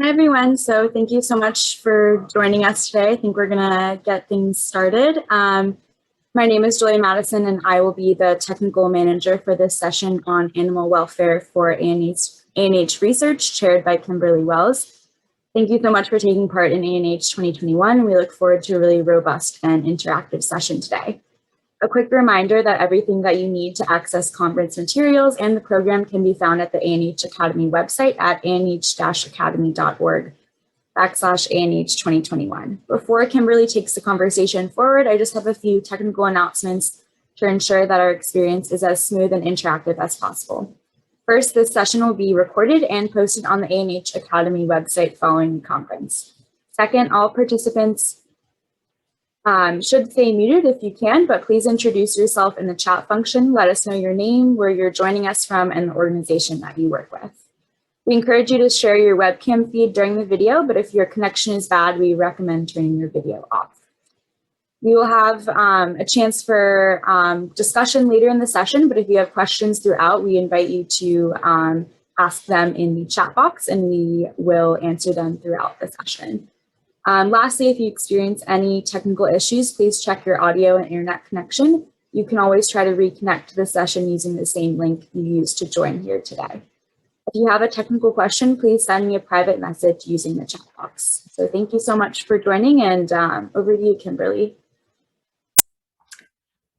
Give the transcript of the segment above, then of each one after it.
Hi, everyone. So thank you so much for joining us today. I think we're going to get things started. My name is Julia Madison, and I will be the technical manager for this session on animal welfare for ANH research, chaired by Kimberly Wells. Thank you so much for taking part in ANH 2021. We look forward to a really robust and interactive session today. A quick reminder that everything that you need to access conference materials and the program can be found at the ANH Academy website at anh-academy.org/ANH2021. Before Kimberly takes the conversation forward, I just have a few technical announcements to ensure that our experience is as smooth and interactive as possible. First, this session will be recorded and posted on the ANH Academy website following the conference. Second, all participants should stay muted if you can, but please introduce yourself in the chat function. Let us know your name, where you're joining us from, and the organization that you work with. We encourage you to share your webcam feed during the video, but if your connection is bad, we recommend turning your video off. We will have a chance for discussion later in the session, but if you have questions throughout, we invite you to ask them in the chat box, and we will answer them throughout the session. Lastly, if you experience any technical issues, please check your audio and internet connection. You can always try to reconnect to the session using the same link you used to join here today. If you have a technical question, please send me a private message using the chat box. So thank you so much for joining, and over to you, Kimberly.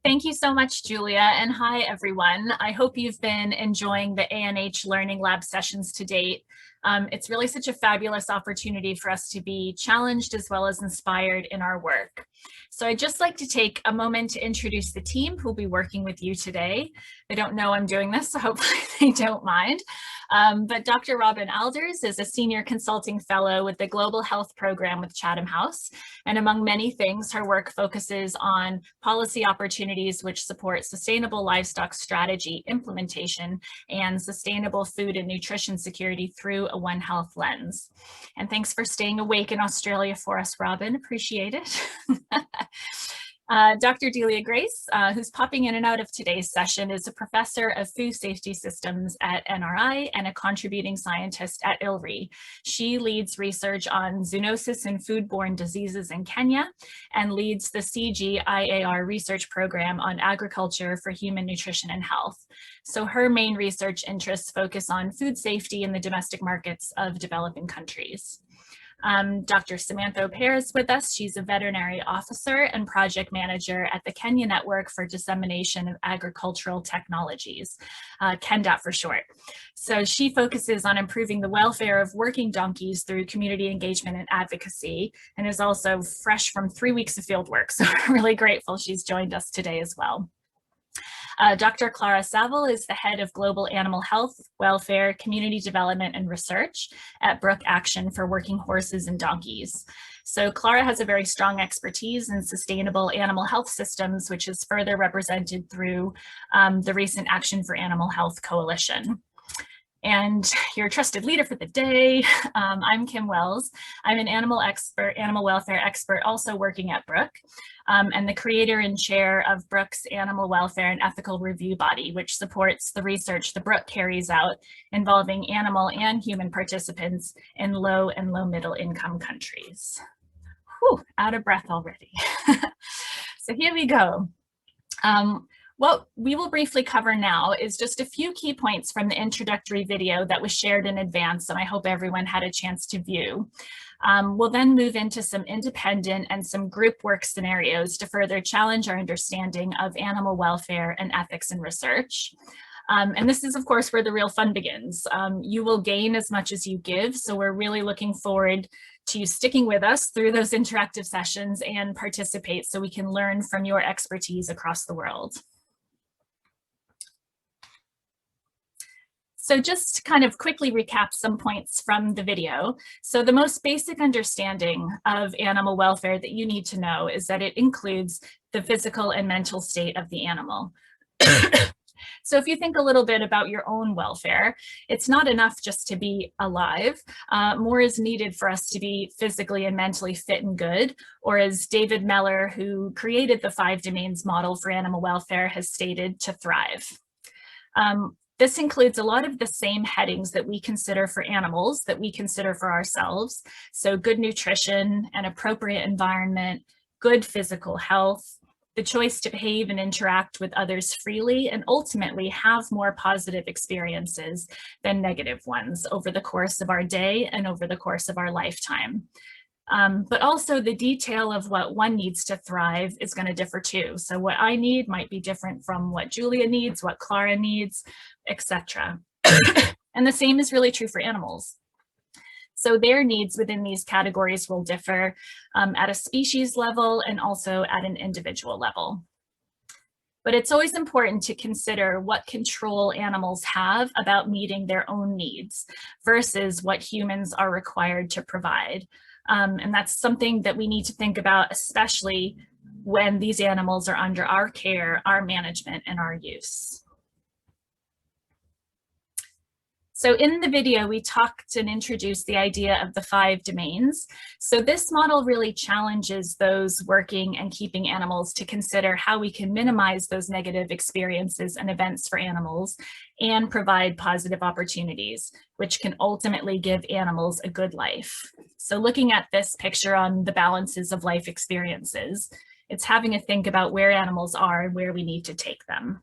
Thank you so much, Julia, and hi, everyone. I hope you've been enjoying the ANH Learning Lab sessions to date. It's really such a fabulous opportunity for us to be challenged as well as inspired in our work. So I'd just like to take a moment to introduce the team who'll be working with you today. They don't know I'm doing this, so hopefully they don't mind. But Dr. Robin Alders is a senior consulting fellow with the Global Health Program with Chatham House. And among many things, her work focuses on policy opportunities which support sustainable livestock strategy implementation and sustainable food and nutrition security through a One Health lens. And thanks for staying awake in Australia for us, Robin. Appreciate it. Dr. Delia Grace, who's popping in and out of today's session, is a professor of food safety systems at NRI and a contributing scientist at ILRI. She leads research on zoonosis and foodborne diseases in Kenya and leads the CGIAR research program on agriculture for human nutrition and health. So her main research interests focus on food safety in the domestic markets of developing countries. Dr. Samantha O'Pear is with us. She's a veterinary officer and project manager at the Kenya Network for Dissemination of Agricultural Technologies, KENDAT for short. So she focuses on improving the welfare of working donkeys through community engagement and advocacy, and is also fresh from 3 weeks of field work. So we're really grateful she's joined us today as well. Dr. Clara Saville is the head of Global Animal Health, Welfare, Community Development, and Research at Brook Action for Working Horses and Donkeys. So Clara has a very strong expertise in sustainable animal health systems, which is further represented through the recent Action for Animal Health Coalition. And your trusted leader for the day, I'm Kim Wells. I'm an animal welfare expert, also working at Brook, and the creator and chair of Brook's Animal Welfare and Ethical Review Body, which supports the research the Brook carries out involving animal and human participants in low and low middle income countries. Whew, out of breath already. So here we go. What we will briefly cover now is just a few key points from the introductory video that was shared in advance, and I hope everyone had a chance to view. We'll then move into some independent and some group work scenarios to further challenge our understanding of animal welfare and ethics in research. And this is, of course, where the real fun begins. You will gain as much as you give, so we're really looking forward to you sticking with us through those interactive sessions and participate so we can learn from your expertise across the world. So just to kind of quickly recap some points from the video. So the most basic understanding of animal welfare that you need to know is that it includes the physical and mental state of the animal. So if you think a little bit about your own welfare, it's not enough just to be alive. More is needed for us to be physically and mentally fit and good, or as David Meller, who created the 5 domains model for animal welfare, has stated, to thrive. This includes a lot of the same headings that we consider for animals that we consider for ourselves. So good nutrition, an appropriate environment, good physical health, the choice to behave and interact with others freely, and ultimately have more positive experiences than negative ones over the course of our day and over the course of our lifetime. But also the detail of what one needs to thrive is going to differ too. So what I need might be different from what Julia needs, what Clara needs, etc. And the same is really true for animals. So their needs within these categories will differ at a species level and also at an individual level. But it's always important to consider what control animals have about meeting their own needs versus what humans are required to provide. And that's something that we need to think about, especially when these animals are under our care, our management, and our use. So in the video, we talked and introduced the idea of the 5 domains. So this model really challenges those working and keeping animals to consider how we can minimize those negative experiences and events for animals and provide positive opportunities, which can ultimately give animals a good life. So looking at this picture on the balances of life experiences, it's having a think about where animals are and where we need to take them.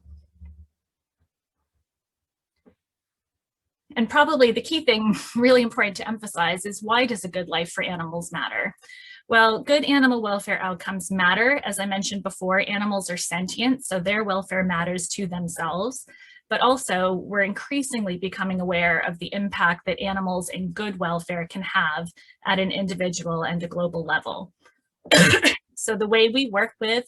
And probably the key thing really important to emphasize is, why does a good life for animals matter? Well, good animal welfare outcomes matter. As I mentioned before, animals are sentient, so their welfare matters to themselves. But also, we're increasingly becoming aware of the impact that animals in good welfare can have at an individual and a global level. So the way we work with,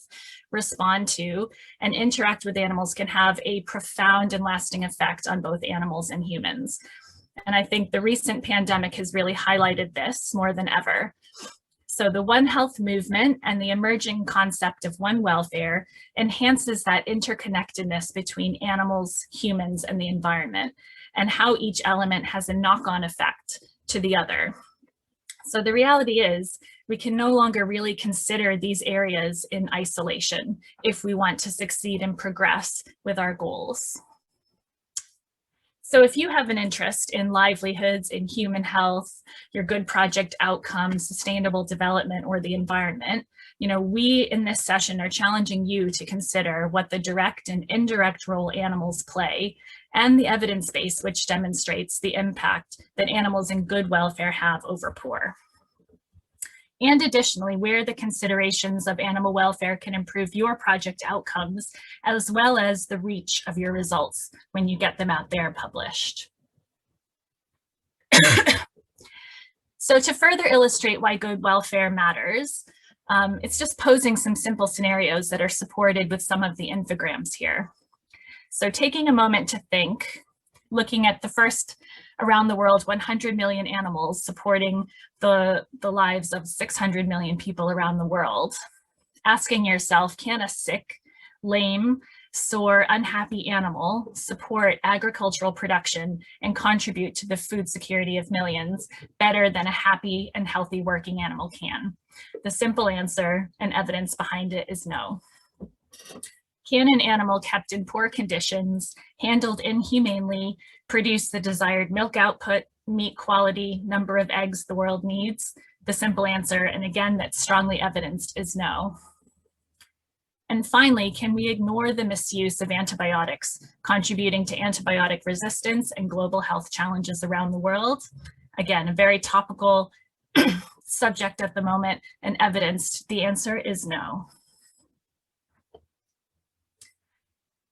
respond to, and interact with animals can have a profound and lasting effect on both animals and humans. And I think the recent pandemic has really highlighted this more than ever. So the One Health movement and the emerging concept of One Welfare enhances that interconnectedness between animals, humans, and the environment, and how each element has a knock-on effect to the other. So the reality is, we can no longer really consider these areas in isolation if we want to succeed and progress with our goals. So if you have an interest in livelihoods, in human health, your good project outcomes, sustainable development, or the environment, we in this session are challenging you to consider what the direct and indirect role animals play and the evidence base which demonstrates the impact that animals in good welfare have over poor. And additionally, where the considerations of animal welfare can improve your project outcomes, as well as the reach of your results when you get them out there published. So to further illustrate why good welfare matters, it's just posing some simple scenarios that are supported with some of the infograms here. So taking a moment to think, looking at the first around the world 100 million animals supporting the lives of 600 million people around the world, asking yourself, can a sick, lame, sore, unhappy animal support agricultural production and contribute to the food security of millions better than a happy and healthy working animal can? The simple answer and evidence behind it is no. Can an animal kept in poor conditions, handled inhumanely, produce the desired milk output, meat quality, number of eggs the world needs? The simple answer, and again that's strongly evidenced, is no. And finally, can we ignore the misuse of antibiotics, contributing to antibiotic resistance and global health challenges around the world? Again, a very topical subject at the moment, and evidenced, the answer is no.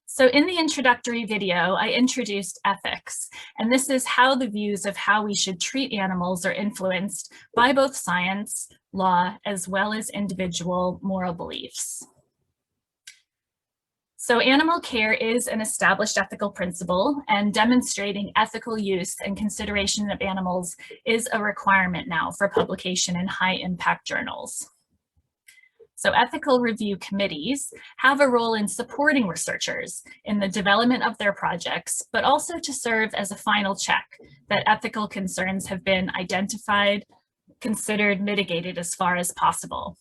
So in the introductory video, I introduced ethics, and this is how the views of how we should treat animals are influenced by both science, law, as well as individual moral beliefs. So animal care is an established ethical principle, and demonstrating ethical use and consideration of animals is a requirement now for publication in high-impact journals. So ethical review committees have a role in supporting researchers in the development of their projects, but also to serve as a final check that ethical concerns have been identified, considered, mitigated as far as possible.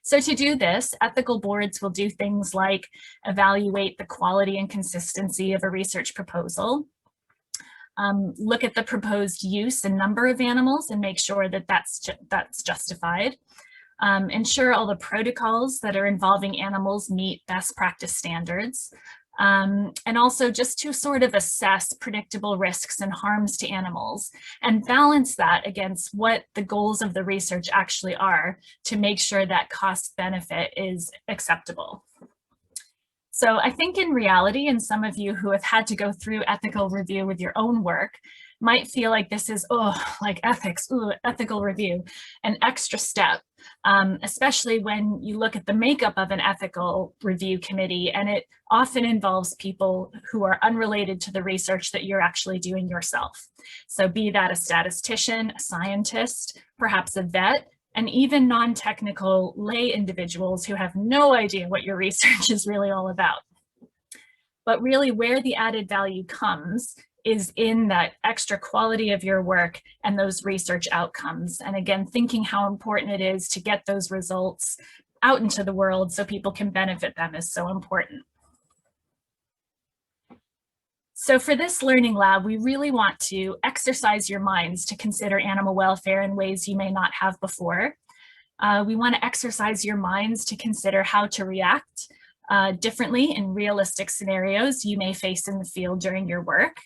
So to do this, ethical boards will do things like evaluate the quality and consistency of a research proposal, look at the proposed use and number of animals and make sure that that's justified. Ensure all the protocols that are involving animals meet best practice standards. And also just to sort of assess predictable risks and harms to animals and balance that against what the goals of the research actually are to make sure that cost benefit is acceptable. So I think in reality, and some of you who have had to go through ethical review with your own work might feel like this is, like ethics, ethical review, an extra step, especially when you look at the makeup of an ethical review committee, and it often involves people who are unrelated to the research that you're actually doing yourself. So be that a statistician, a scientist, perhaps a vet, and even non-technical lay individuals who have no idea what your research is really all about. But really where the added value comes is in that extra quality of your work and those research outcomes. And again, thinking how important it is to get those results out into the world so people can benefit them is so important. So for this learning lab, we really want to exercise your minds to consider animal welfare in ways you may not have before. We want to exercise your minds to consider how to react differently in realistic scenarios you may face in the field during your work.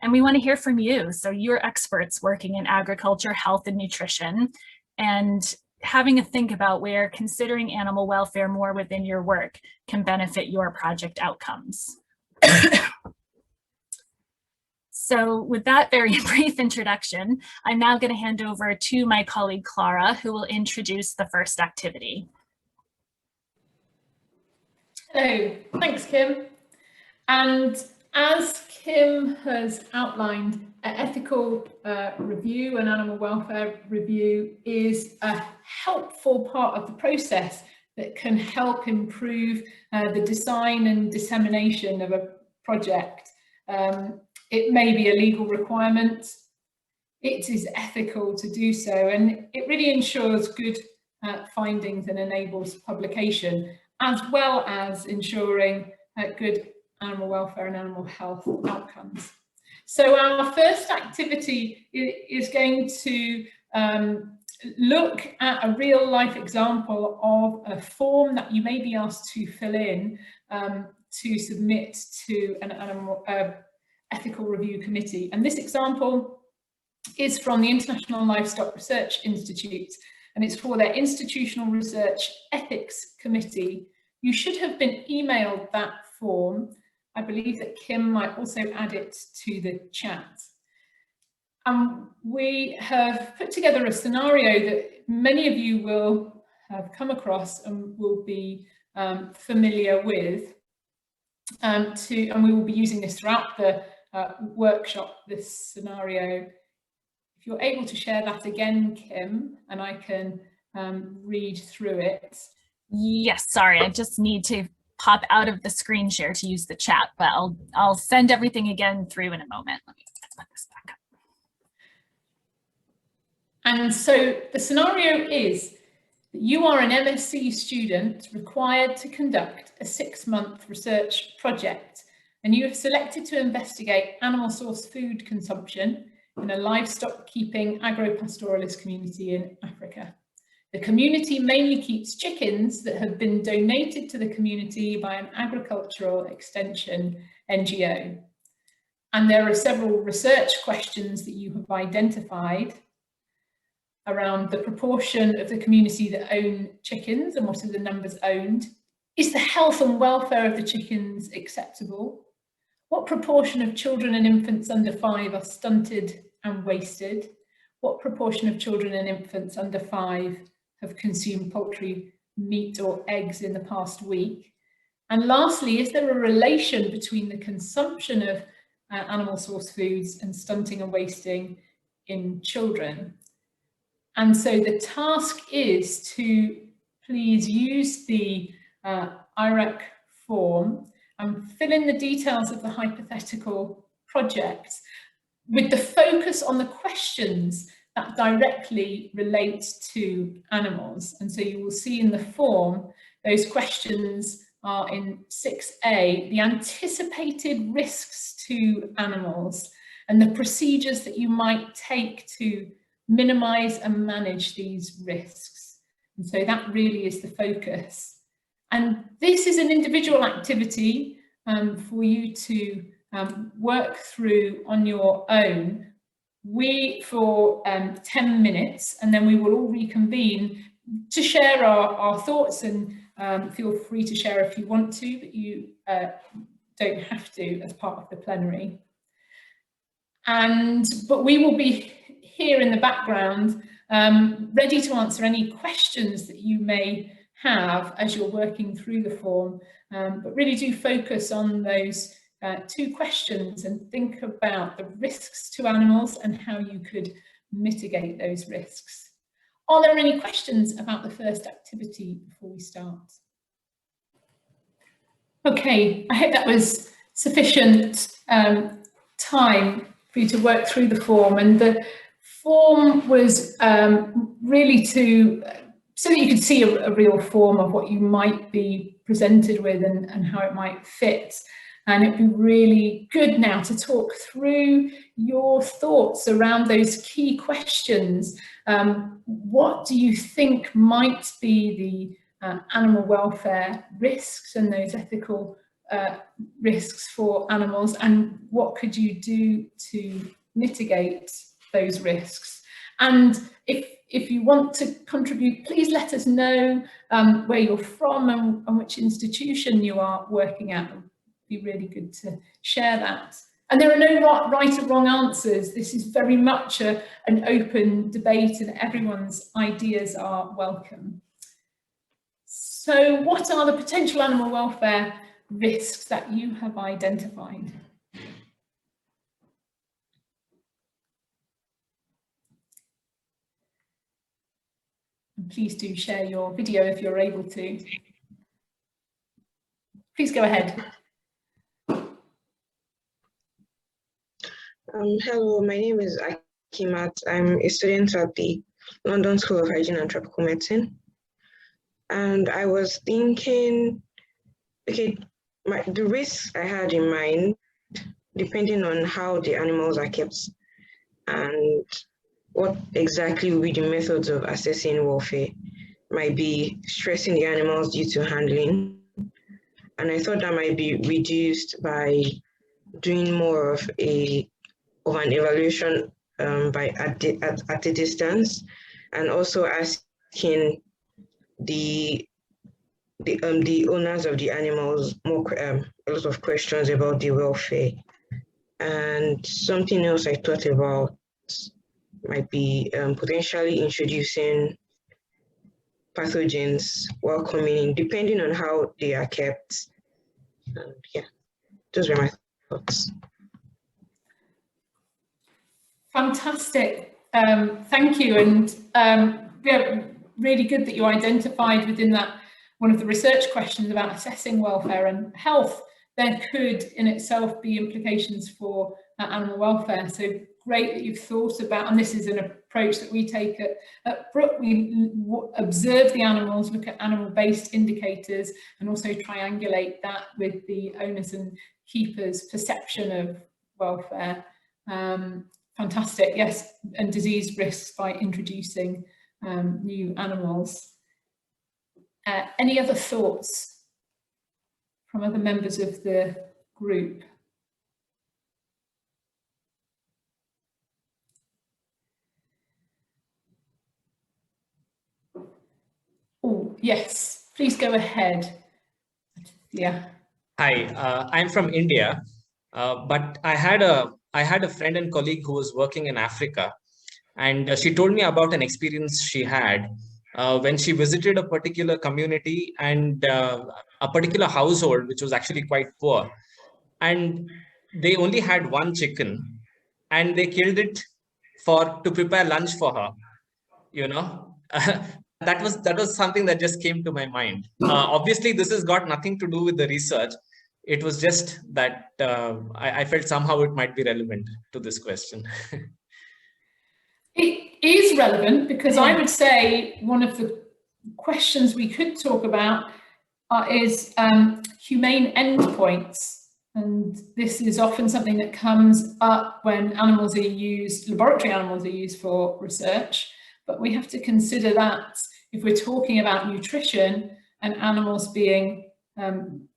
And we want to hear from you. So you're experts working in agriculture, health, and nutrition, and having a think about where considering animal welfare more within your work can benefit your project outcomes. So with that very brief introduction, I'm now going to hand over to my colleague Clara, who will introduce the first activity. Hello, thanks Kim. And as Kim has outlined, ethical review and animal welfare review is a helpful part of the process that can help improve the design and dissemination of a project. It may be a legal requirement. It is ethical to do so, and it really ensures good findings and enables publication, as well as ensuring good animal welfare and animal health outcomes. So our first activity is going to look at a real life example of a form that you may be asked to fill in to submit to an animal ethical review committee. And this example is from the International Livestock Research Institute, and it's for their Institutional Research Ethics Committee. You should have been emailed that form. I believe that Kim might also add it to the chat. We have put together a scenario that many of you will have come across and will be familiar with. And we will be using this throughout the workshop, this scenario. If you're able to share that again, Kim, and I can read through it. Yes, sorry, I just need to pop out of the screen share to use the chat, but I'll send everything again through in a moment. Let me put this back up. And so the scenario is that you are an MSc student required to conduct a 6-month research project, and you have selected to investigate animal source food consumption in a livestock keeping agro-pastoralist community in Africa. The community mainly keeps chickens that have been donated to the community by an agricultural extension NGO. And there are several research questions that you have identified around the proportion of the community that own chickens and what are the numbers owned. Is the health and welfare of the chickens acceptable? What proportion of children and infants under 5 are stunted and wasted? What proportion of children and infants under 5 have consumed poultry, meat or eggs in the past week? And lastly, is there a relation between the consumption of animal source foods and stunting and wasting in children? And so the task is to please use the IREC form and fill in the details of the hypothetical project with the focus on the questions that directly relates to animals. And so you will see in the form, those questions are in 6A, the anticipated risks to animals and the procedures that you might take to minimize and manage these risks. And so that really is the focus. And this is an individual activity for you to work through on your own. For 10 minutes, and then we will all reconvene to share our thoughts, and feel free to share if you want to, but you don't have to as part of the plenary. But we will be here in the background, ready to answer any questions that you may have as you're working through the form, but really do focus on those 2 questions and think about the risks to animals and how you could mitigate those risks. Are there any questions about the first activity before we start? Okay, I hope that was sufficient time for you to work through the form, and the form was really so that you could see a real form of what you might be presented with and how it might fit. And it'd be really good now to talk through your thoughts around those key questions. What do you think might be the animal welfare risks and those ethical risks for animals, and what could you do to mitigate those risks? And if you want to contribute, please let us know where you're from and which institution you are working at. It would be really good to share that. And there are no right or wrong answers. This is very much an open debate, and everyone's ideas are welcome. So what are the potential animal welfare risks that you have identified? And please do share your video if you're able to. Please go ahead. Hello, my name is Akimat. I'm a student at the London School of Hygiene and Tropical Medicine. And I was thinking, okay, the risks I had in mind, depending on how the animals are kept and what exactly will be the methods of assessing welfare, might be stressing the animals due to handling. And I thought that might be reduced by doing more of an evaluation at a distance, and also asking the owners of the animals a lot of questions about the welfare. And something else I thought about might be potentially introducing pathogens while coming in, depending on how they are kept. And yeah, those were my thoughts. Fantastic, thank you. And yeah, really good that you identified within that one of the research questions about assessing welfare and health. There could in itself be implications for animal welfare. So great that you've thought about, and this is an approach that we take at Brook. We observe the animals, look at animal-based indicators, and also triangulate that with the owners and keepers' perception of welfare. Fantastic, yes, and disease risks by introducing new animals. Any other thoughts from other members of the group? Oh, yes, please go ahead. Yeah. Hi, I'm from India, but I had a friend and colleague who was working in Africa, and she told me about an experience she had when she visited a particular community and a particular household, which was actually quite poor, and they only had one chicken, and they killed it to prepare lunch for her. You know, that was something that just came to my mind. Obviously, this has got nothing to do with the research. It was just that I felt somehow it might be relevant to this question. It is relevant because I would say one of the questions we could talk about is humane endpoints. And this is often something that comes up when animals are used, laboratory animals are used for research, but we have to consider that if we're talking about nutrition and animals being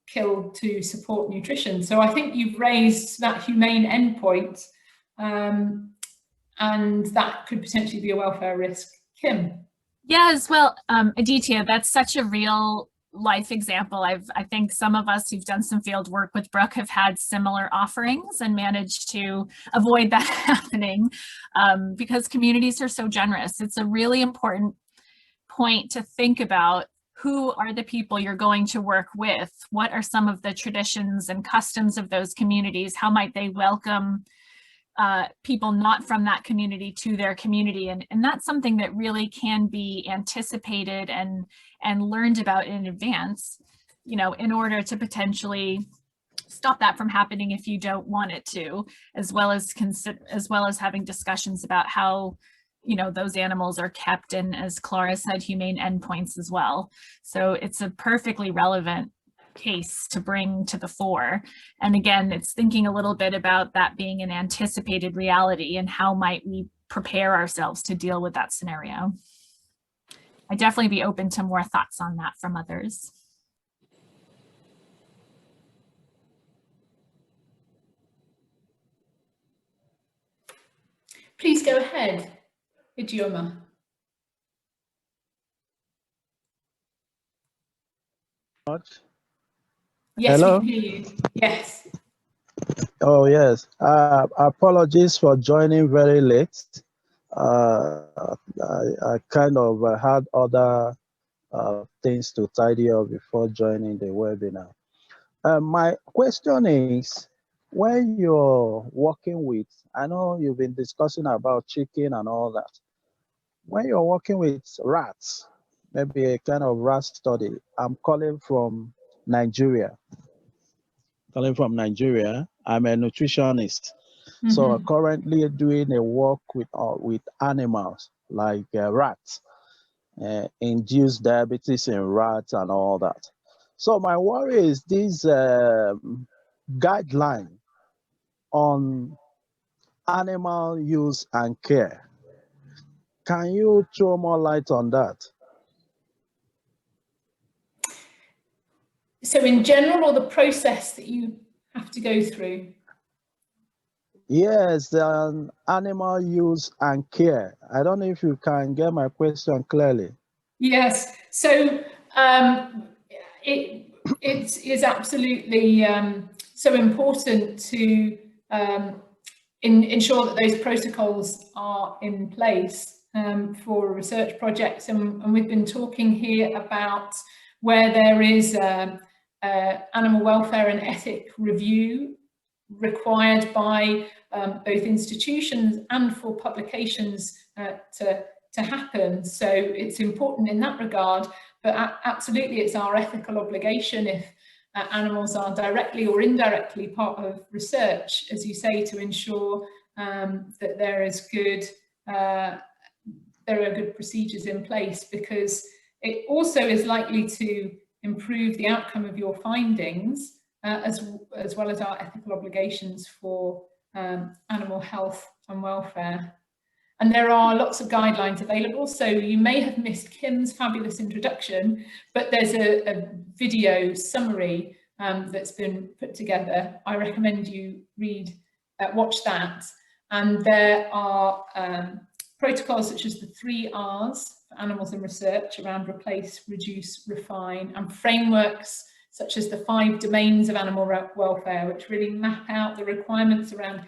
killed to support nutrition. So I think you've raised that humane endpoint, and that could potentially be a welfare risk. Kim? Yes, well, Aditya, that's such a real life example. I think some of us who've done some field work with Brooke have had similar offerings and managed to avoid that happening because communities are so generous. It's a really important point to think about. Who are the people you're going to work with? What are some of the traditions and customs of those communities? How might they welcome people not from that community to their community? And that's something that really can be anticipated and learned about in advance, you know, in order to potentially stop that from happening if you don't want it to, as well as having discussions about how, you know, those animals are kept, and as Clara said, humane endpoints as well. So it's a perfectly relevant case to bring to the fore. And again, it's thinking a little bit about that being an anticipated reality and how might we prepare ourselves to deal with that scenario. I'd definitely be open to more thoughts on that from others. Please go ahead, Ijeoma. Yes, Hello? we can hear you. Yes. Oh, yes. Apologies for joining very late. I kind of had other things to tidy up before joining the webinar. My question is, when you're working with, I know you've been discussing about chicken and all that. When you're working with rats, maybe a kind of rat study, I'm calling from Nigeria. I'm a nutritionist. Mm-hmm. So I'm currently doing a work with animals like rats, induced diabetes in rats and all that. So my worry is this guideline on animal use and care. Can you throw more light on that? So in general, or the process that you have to go through? Yes, animal use and care. I don't know if you can get my question clearly. Yes. So it is absolutely so important to ensure that those protocols are in place for research projects. And we've been talking here about where there is animal welfare and ethic review required by both institutions and for publications to happen. So it's important in that regard, but absolutely it's our ethical obligation if animals are directly or indirectly part of research, as you say, to ensure that there are good procedures in place, because it also is likely to improve the outcome of your findings, as well as our ethical obligations for animal health and welfare. And there are lots of guidelines available. So you may have missed Kim's fabulous introduction, but there's a video summary that's been put together. I recommend you watch that. And there are protocols such as the 3 R's for animals in research around replace, reduce, refine, and frameworks such as the 5 domains of animal welfare, which really map out the requirements around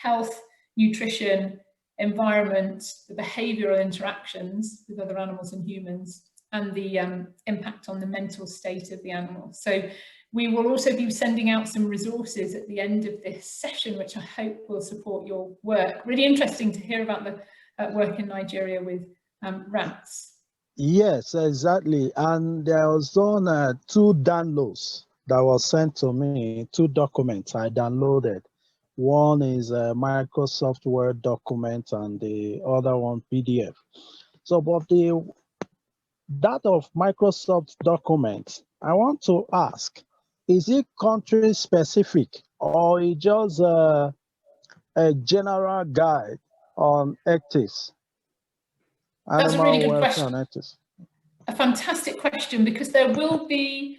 health, nutrition, environment, the behavioural interactions with other animals and humans, and the impact on the mental state of the animal. So we will also be sending out some resources at the end of this session, which I hope will support your work. Really interesting to hear about the work in Nigeria with rats. Yes, exactly. And there was 2 downloads that was sent to me, 2 documents I downloaded One is a Microsoft Word document and the other one PDF. So, but that of Microsoft documents, I want to ask, is it country specific or is just a general guide on ethics, That's a really animal good welfare question. and ethics? A fantastic question, because there will be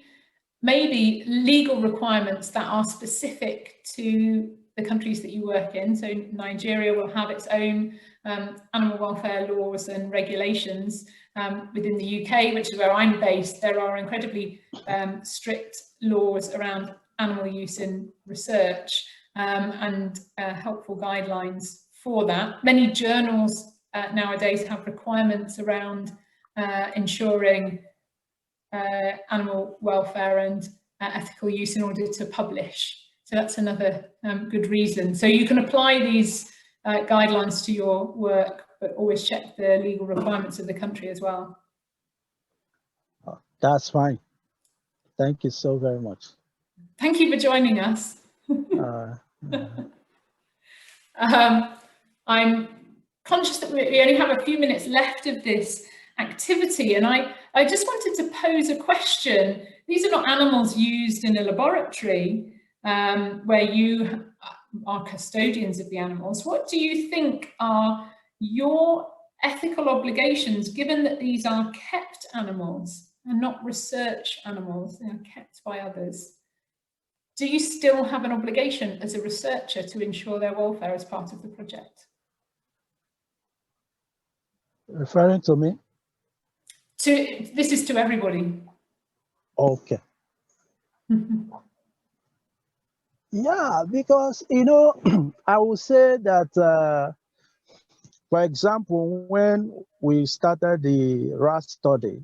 maybe legal requirements that are specific to the countries that you work in. So Nigeria will have its own animal welfare laws and regulations. Within the UK, which is where I'm based, there are incredibly strict laws around animal use in research and helpful guidelines for that. Many journals nowadays have requirements around ensuring animal welfare and ethical use in order to publish. So that's another good reason. So you can apply these guidelines to your work, but always check the legal requirements of the country as well. That's fine. Thank you so very much. Thank you for joining us. I'm conscious that we only have a few minutes left of this activity, and I just wanted to pose a question. These are not animals used in a laboratory where you are custodians of the animals. What do you think are your ethical obligations, given that these are kept animals and not research animals, they are kept by others? Do you still have an obligation as a researcher to ensure their welfare as part of the project? Referring to me? This is to everybody. Okay. Yeah, because, you know, I would say that, for example, when we started the rat study,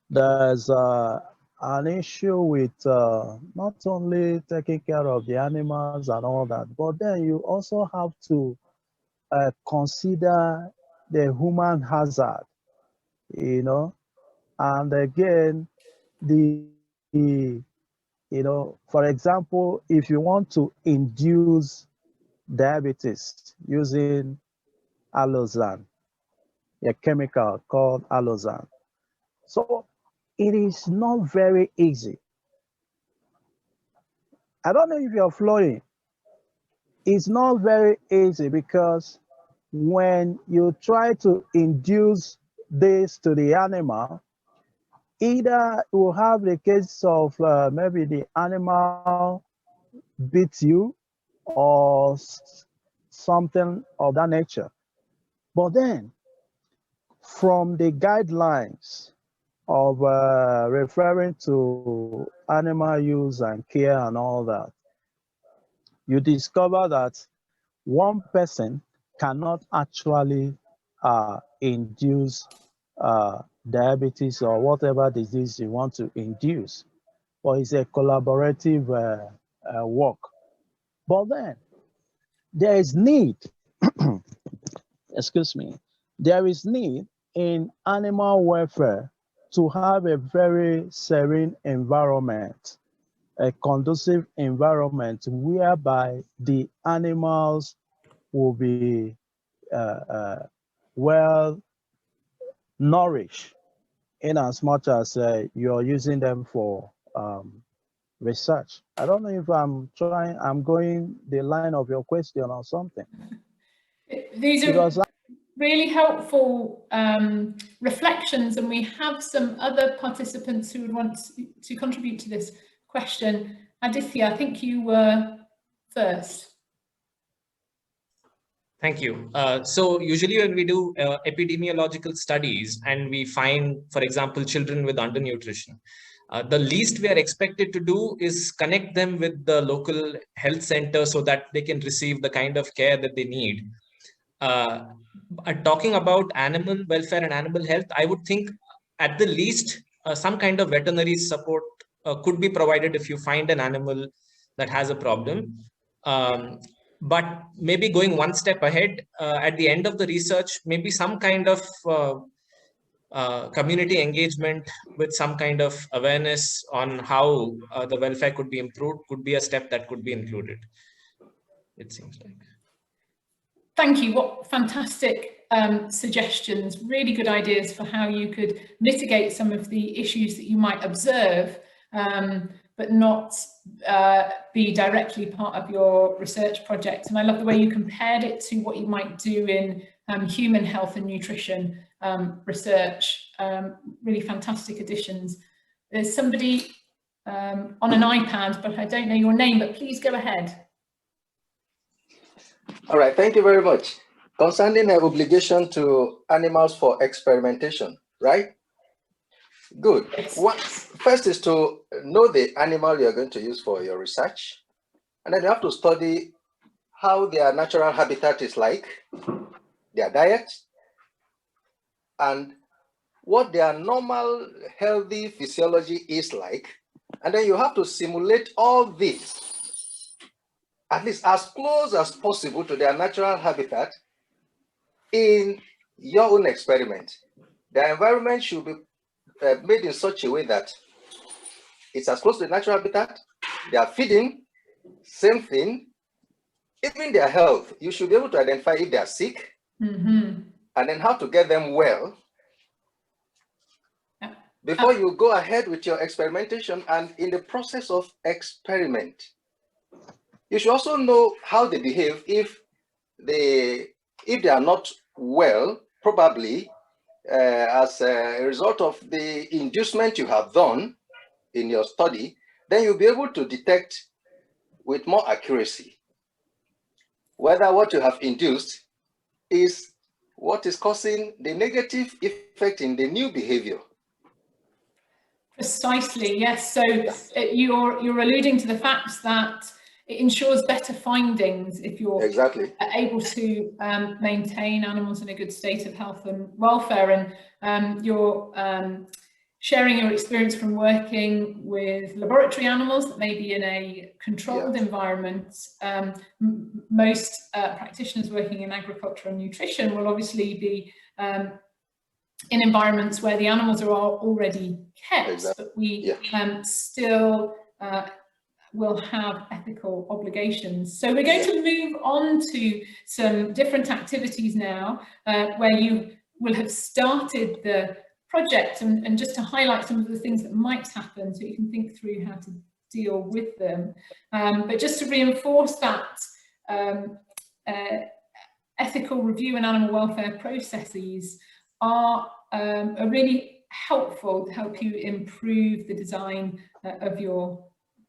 there's an issue with not only taking care of the animals and all that, but then you also have to consider the human hazard, you know, and again, you know, for example, if you want to induce diabetes using alozan, a chemical called alozan. So it is not very easy. I don't know if you're flowing. It's not very easy because when you try to induce this to the animal, either you will have the case of maybe the animal beats you or something of that nature. But then, from the guidelines of referring to animal use and care and all that, you discover that one person cannot actually induce diabetes or whatever disease you want to induce, or it's a collaborative work. But then there is need, excuse me, there is need in animal welfare to have a very serene environment, a conducive environment whereby the animals will be well nourished in as much as you're using them for research. I don't know if I'm going the line of your question or something. These are really helpful reflections, and we have some other participants who would want to contribute to this question. Aditya, I think you were first. Thank you. So usually when we do epidemiological studies and we find, for example, children with undernutrition, the least we are expected to do is connect them with the local health center so that they can receive the kind of care that they need. Talking about animal welfare and animal health, I would think at the least some kind of veterinary support could be provided if you find an animal that has a problem. But maybe going one step ahead, at the end of the research, maybe some kind of community engagement with some kind of awareness on how the welfare could be improved could be a step that could be included, it seems like. Thank you. What fantastic suggestions, really good ideas for how you could mitigate some of the issues that you might observe, but not be directly part of your research project. And I love the way you compared it to what you might do in human health and nutrition research. Really fantastic additions. There's somebody on an iPad, but I don't know your name, but please go ahead. All right, thank you very much. Concerning the obligation to animals for experimentation, right? Good. Yes. First is to know the animal you're going to use for your research. And then you have to study how their natural habitat is like, their diet, and what their normal healthy physiology is like. And then you have to simulate all this, at least as close as possible to their natural habitat in your own experiment. The environment should be made in such a way that it's as close to the natural habitat, they are feeding, same thing, even their health. You should be able to identify if they are sick, and then how to get them well before you go ahead with your experimentation. And in the process of experiment, you should also know how they behave. If they are not well, probably as a result of the inducement you have done in your study, then you'll be able to detect with more accuracy whether what you have induced is what is causing the negative effect in the new behavior. Precisely, yes. So you're alluding to the fact that it ensures better findings if you're able to maintain animals in a good state of health and welfare. And you're sharing your experience from working with laboratory animals that may be in a controlled environment. Most practitioners working in agriculture and nutrition will obviously be in environments where the animals are already kept, but we still will have ethical obligations. So we're going to move on to some different activities now, where you will have started the project, and just to highlight some of the things that might happen so you can think through how to deal with them. But just to reinforce that, ethical review and animal welfare processes are really helpful to help you improve the design of your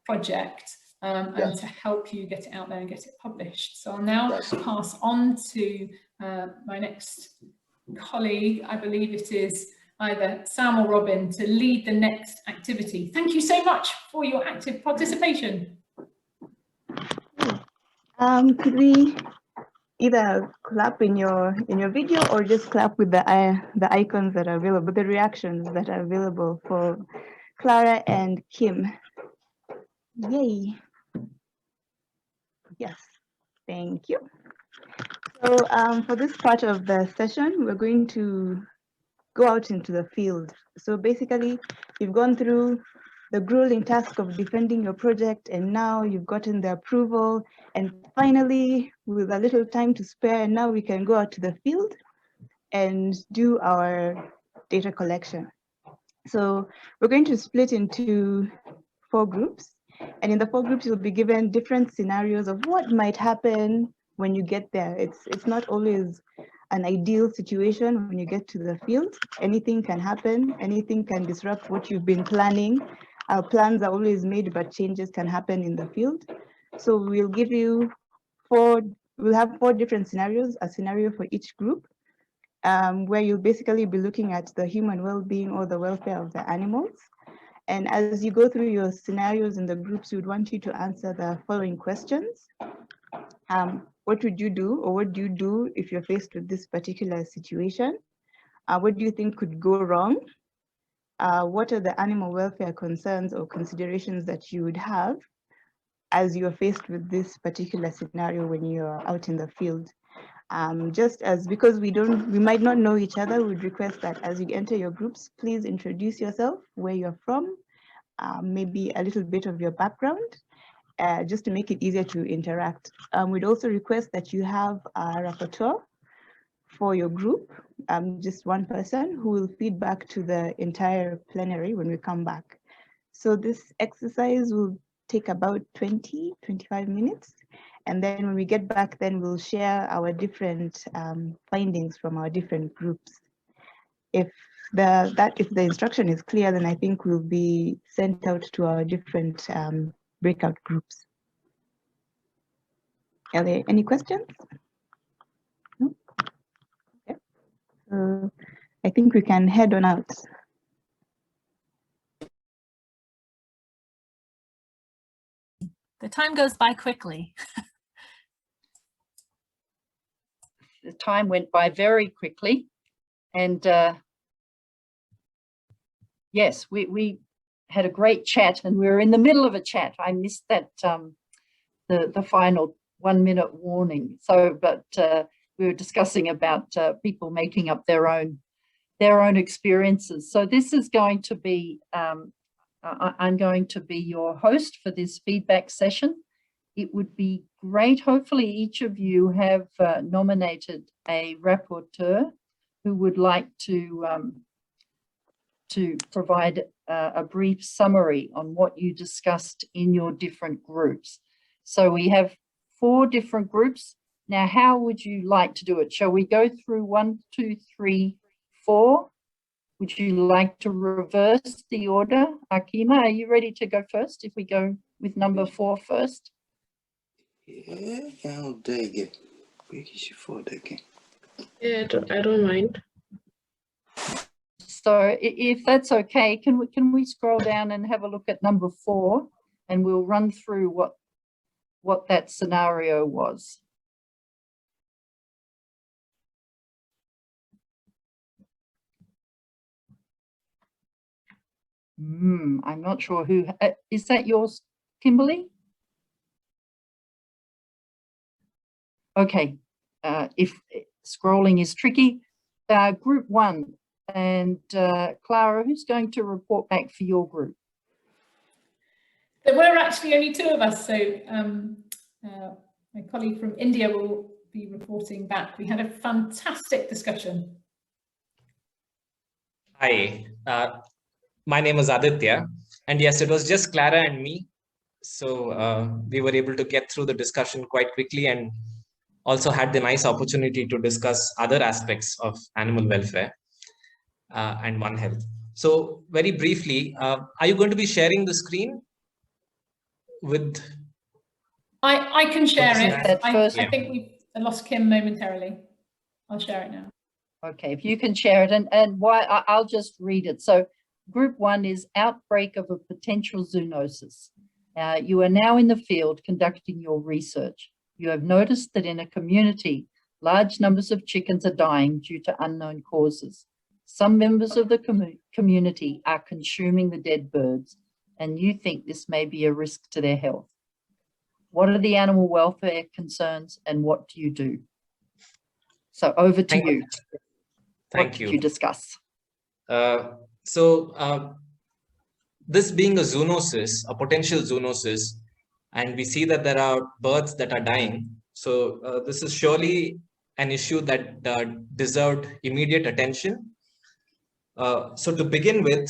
project and to help you get it out there and get it published. So I'll now pass on to my next colleague. I believe it is either Sam or Robin to lead the next activity. Thank you so much for your active participation. Could we either clap in your video or just clap with the icons that are available, the reactions that are available for Clara and Kim? Yay. Yes, thank you. So for this part of the session, we're going to go out into the field. So basically, you've gone through the grueling task of defending your project, and now you've gotten the approval, and finally, with a little time to spare, now we can go out to the field and do our data collection. So we're going to split into 4 groups, and in the 4 groups, you'll be given different scenarios of what might happen when you get there. It's not always an ideal situation when you get to the field. Anything can happen, anything can disrupt what you've been planning. Our plans are always made, but changes can happen in the field. So we'll give you we'll have 4 different scenarios, a scenario for each group, where you'll basically be looking at the human well-being or the welfare of the animals. And as you go through your scenarios in the groups, we would want you to answer the following questions. What would you do, or what do you do if you're faced with this particular situation? What do you think could go wrong? What are the animal welfare concerns or considerations that you would have as you're faced with this particular scenario when you're out in the field? Just as, because we might not know each other, we'd request that as you enter your groups, please introduce yourself, where you're from, maybe a little bit of your background, just to make it easier to interact. We'd also request that you have a rapporteur for your group, just one person who will feed back to the entire plenary when we come back. So this exercise will take about 20-25 minutes. And then when we get back, then we'll share our different findings from our different groups. If the instruction is clear, then I think we'll be sent out to our different breakout groups. Are there any questions? No? Okay. So I think we can head on out. The time goes by quickly. The time went by very quickly, and yes, we had a great chat, and we were in the middle of a chat. I missed that the final 1 minute warning. So, but we were discussing about people making up their own experiences. So this is going to be I'm going to be your host for this feedback session. It would be great, hopefully each of you have nominated a rapporteur who would like to provide a brief summary on what you discussed in your different groups. So we have 4 different groups. Now, how would you like to do it? Shall we go through 1, 2, 3, 4? Would you like to reverse the order? Akima, are you ready to go first if we go with number 4 first? Yeah, how dig it. Yeah, I don't mind. So if that's okay, can we scroll down and have a look at number 4, and we'll run through what that scenario was. I'm not sure who, is that yours, Kimberly? Okay, if scrolling is tricky, group 1, and Clara, who's going to report back for your group? There were actually only 2 of us, so my colleague from India will be reporting back. We had a fantastic discussion. Hi, my name is Aditya, and yes, it was just Clara and me. So we were able to get through the discussion quite quickly, and also had the nice opportunity to discuss other aspects of animal welfare and One Health. So very briefly, are you going to be sharing the screen with? I can share it. I Yeah. think we've lost Kim momentarily. I'll share it now. Okay, if you can share it, and why I'll just read it. So group 1 is outbreak of a potential zoonosis. You are now in the field conducting your research. You have noticed that in a community, large numbers of chickens are dying due to unknown causes. Some members of the community are consuming the dead birds, and you think this may be a risk to their health. What are the animal welfare concerns, and what do you do? So over to you. Thank you. What did you discuss? This being a zoonosis, a potential zoonosis, and we see that there are birds that are dying. So this is surely an issue that deserved immediate attention. So to begin with,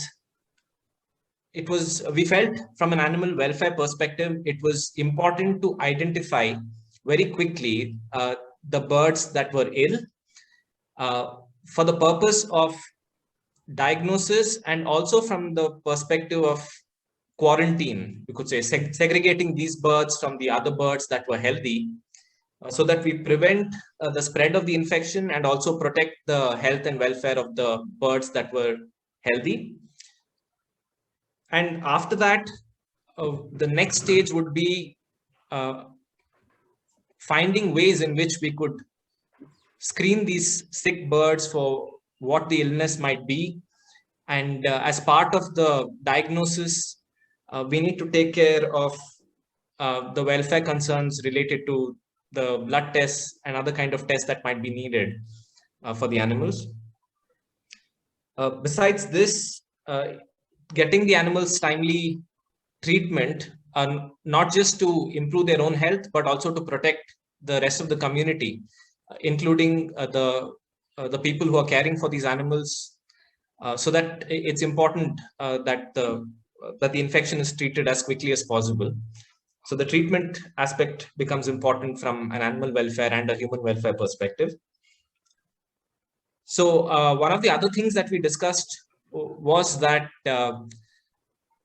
we felt from an animal welfare perspective, it was important to identify very quickly the birds that were ill for the purpose of diagnosis, and also from the perspective of quarantine, we could say, segregating these birds from the other birds that were healthy, so that we prevent the spread of the infection and also protect the health and welfare of the birds that were healthy. And after that, the next stage would be finding ways in which we could screen these sick birds for what the illness might be. And as part of the diagnosis, we need to take care of the welfare concerns related to the blood tests and other kind of tests that might be needed for the animals. Besides this, getting the animals timely treatment, not just to improve their own health, but also to protect the rest of the community, including the people who are caring for these animals, so that it's important that the infection is treated as quickly as possible. So the treatment aspect becomes important from an animal welfare and a human welfare perspective. So one of the other things that we discussed was that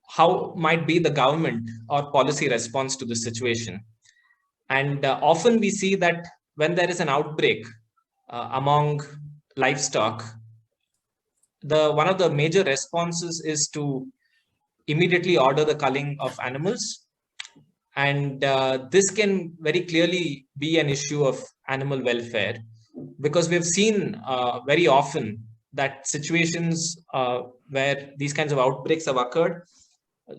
how might be the government or policy response to the situation. And often we see that when there is an outbreak among livestock, one of the major responses is to immediately order the culling of animals. And this can very clearly be an issue of animal welfare, because we've seen very often that situations where these kinds of outbreaks have occurred,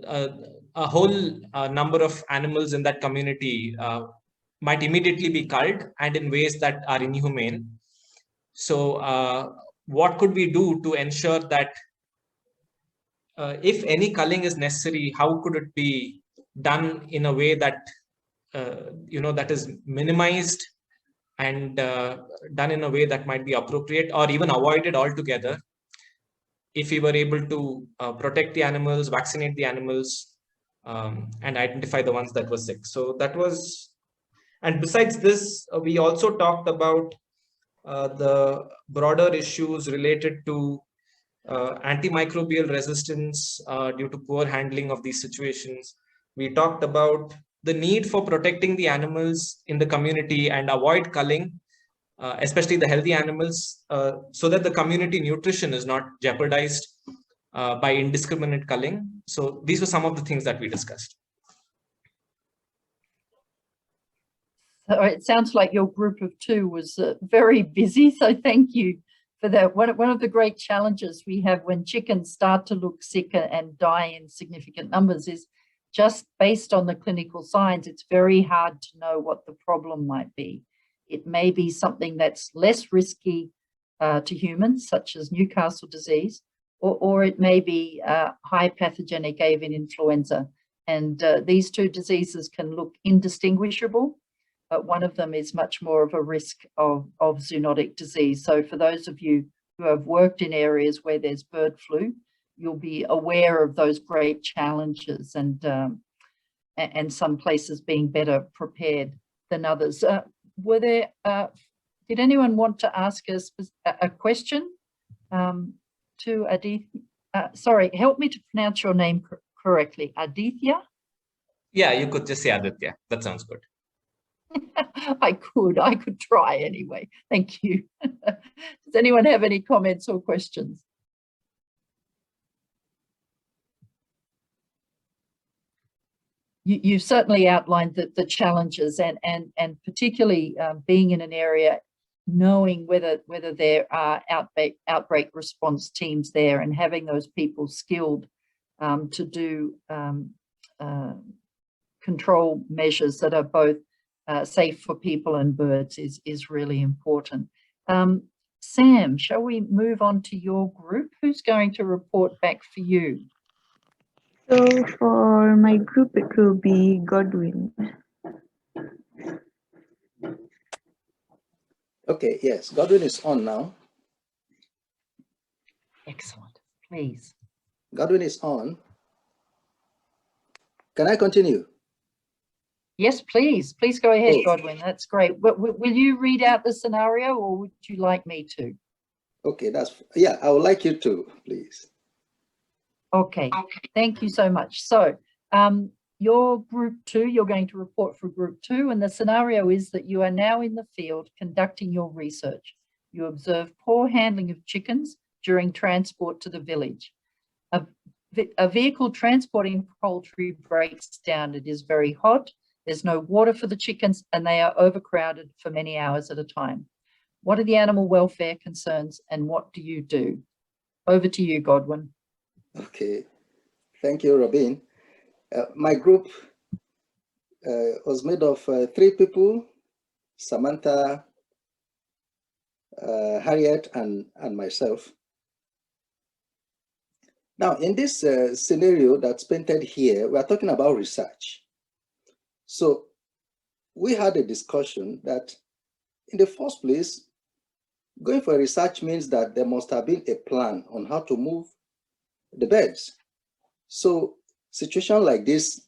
a whole number of animals in that community might immediately be culled, and in ways that are inhumane. So what could we do to ensure that if any culling is necessary, how could it be done in a way that that is minimized and done in a way that might be appropriate, or even avoided altogether, if we were able to protect the animals, vaccinate the animals, and identify the ones that were sick. So that was, and besides this, we also talked about the broader issues related to antimicrobial resistance due to poor handling of these situations. We talked about the need for protecting the animals in the community and avoid culling, especially the healthy animals, so that the community nutrition is not jeopardized by indiscriminate culling. So these were some of the things that we discussed. So it sounds like your group of two was very busy, so thank you for that. One of the great challenges we have when chickens start to look sick and die in significant numbers is just based on the clinical signs, it's very hard to know what the problem might be. It may be something that's less risky to humans, such as Newcastle disease, or it may be high pathogenic avian influenza. And these two diseases can look indistinguishable, but one of them is much more of a risk of zoonotic disease. So for those of you who have worked in areas where there's bird flu, you'll be aware of those great challenges, and some places being better prepared than others. Did anyone want to ask us a question to Aditya? Sorry, help me to pronounce your name correctly. Aditya? Yeah, you could just say Aditya. That sounds good. I could try anyway. Thank you. Does anyone have any comments or questions? You've certainly outlined the challenges, and particularly being in an area, knowing whether there are outbreak response teams there, and having those people skilled to do control measures that are both safe for people and birds is really important. Sam, shall we move on to your group? Who's going to report back for you? So for my group, it will be Godwin. Okay, yes, Godwin is on now. Excellent, please. Godwin is on. Can I continue? Yes, please. Please go ahead, Oh. Godwin. That's great. Will you read out the scenario, or would you like me to? Okay, yeah, I would like you to, please. Okay, thank you so much. So your group 2, you're going to report for group 2, and the scenario is that you are now in the field conducting your research. You observe poor handling of chickens during transport to the village. A vehicle transporting poultry breaks down. It is very hot. There's no water for the chickens, and they are overcrowded for many hours at a time. What are the animal welfare concerns, and what do you do? Over to you, Godwin. Okay, thank you, Robin. My group was made of 3 people, Samantha, Harriet, and myself. Now, in this scenario that's painted here, we are talking about research. So we had a discussion that in the first place, going for research means that there must have been a plan on how to move the birds. So situation like this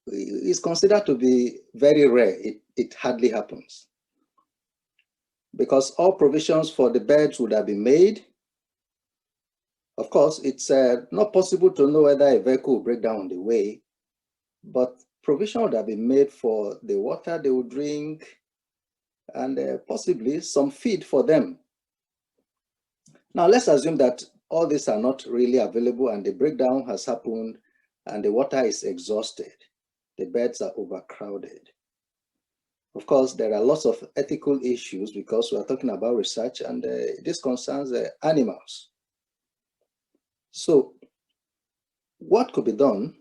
is considered to be very rare. It hardly happens because all provisions for the birds would have been made. Of course, it's not possible to know whether a vehicle will break down on the way, but provision would have been made for the water they will drink and possibly some feed for them. Now, let's assume that all these are not really available and the breakdown has happened and the water is exhausted. The birds are overcrowded. Of course, there are lots of ethical issues because we are talking about research and this concerns animals. So what could be done?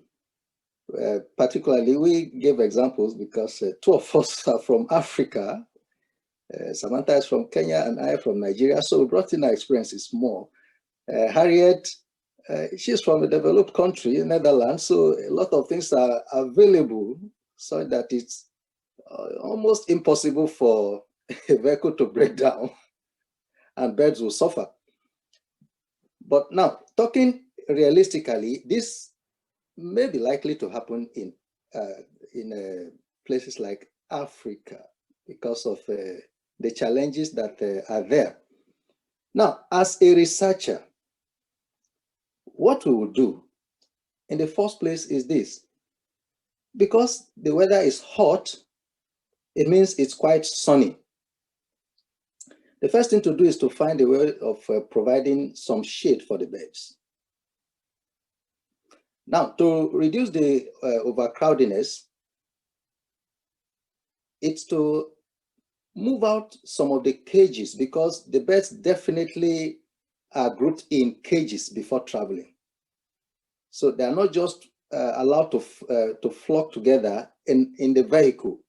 Particularly, we gave examples because two of us are from Africa. Samantha is from Kenya and I from Nigeria. So we brought in our experiences more. Harriet, she's from a developed country, Netherlands. So a lot of things are available so that it's almost impossible for a vehicle to break down and birds will suffer. But now, talking realistically, this may be likely to happen in places like Africa because of the challenges that are there. Now, as a researcher, what we will do in the first place is this. Because the weather is hot, it means it's quite sunny. The first thing to do is to find a way of providing some shade for the birds. Now, to reduce the overcrowdedness, it's to move out some of the cages because the birds definitely are grouped in cages before traveling. So they are not just allowed to flock together in the vehicle.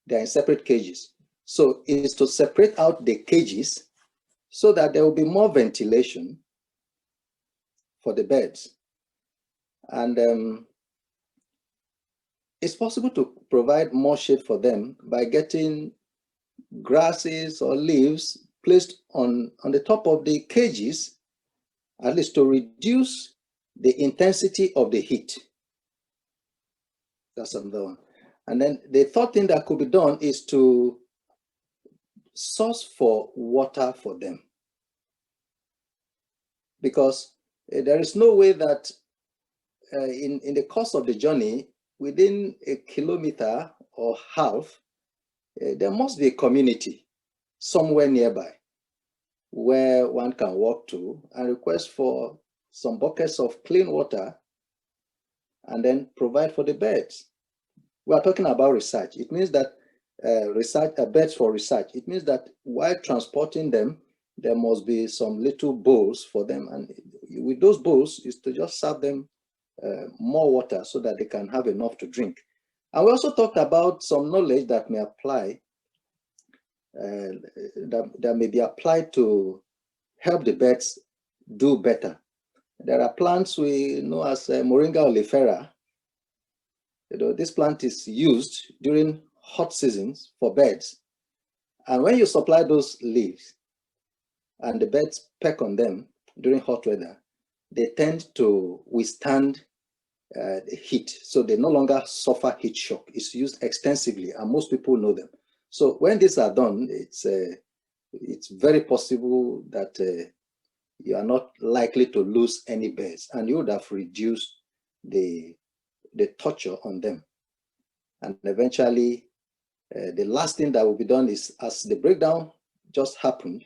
They are in separate cages. So it is to separate out the cages so that there will be more ventilation for the birds. And it's possible to provide more shade for them by getting grasses or leaves placed on the top of the cages, at least to reduce the intensity of the heat. That's another one. And then the third thing that could be done is to source for water for them. Because there is no way that in the course of the journey, within a kilometer or half, there must be a community somewhere nearby where one can walk to and request for some buckets of clean water and then provide for the birds. We are talking about research. It means that birds for research. It means that while transporting them, there must be some little bowls for them. And with those bowls is to just serve them more water so that they can have enough to drink. And we also talked about some knowledge that may apply, that may be applied to help the birds do better. There are plants we know as Moringa oleifera. This plant is used during hot seasons for birds. And when you supply those leaves and the birds peck on them during hot weather, they tend to withstand the heat. So they no longer suffer heat shock. It's used extensively and most people know them. So when these are done, it's very possible that you are not likely to lose any birds and you would have reduced the torture on them. And eventually, the last thing that will be done is, as the breakdown just happened,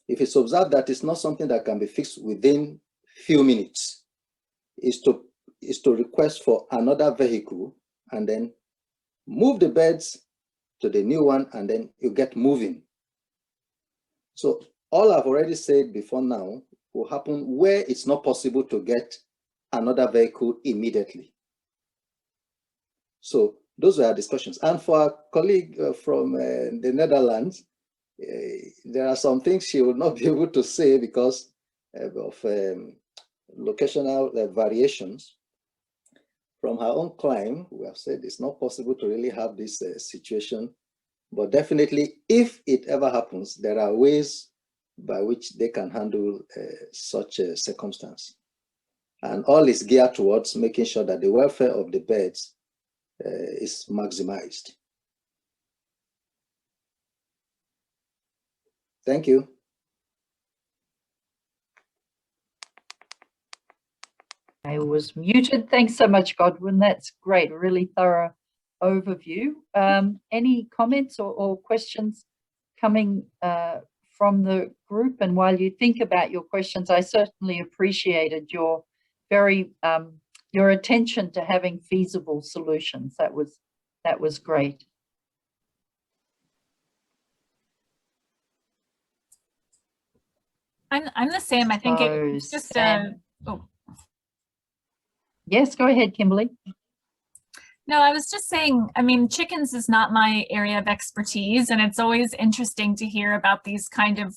if it's observed that it's not something that can be fixed within few minutes, is to request for another vehicle and then move the birds to the new one and then you get moving. So all I've already said before now will happen where it's not possible to get another vehicle immediately. So those were our discussions. And for our colleague from the Netherlands, there are some things she will not be able to say because of locational variations. From her own climb, we have said it's not possible to really have this situation, but definitely if it ever happens, there are ways by which they can handle such a circumstance. And all is geared towards making sure that the welfare of the birds is maximized. Thank you. I was muted. Thanks so much, Godwin. That's great. Really thorough overview. Any comments or questions coming from the group? And while you think about your questions, I certainly appreciated your your attention to having feasible solutions. That was great. I'm the same. I think it's just oh. Yes, go ahead, Kimberly. No, I was just saying, I mean, chickens is not my area of expertise, and it's always interesting to hear about these kind of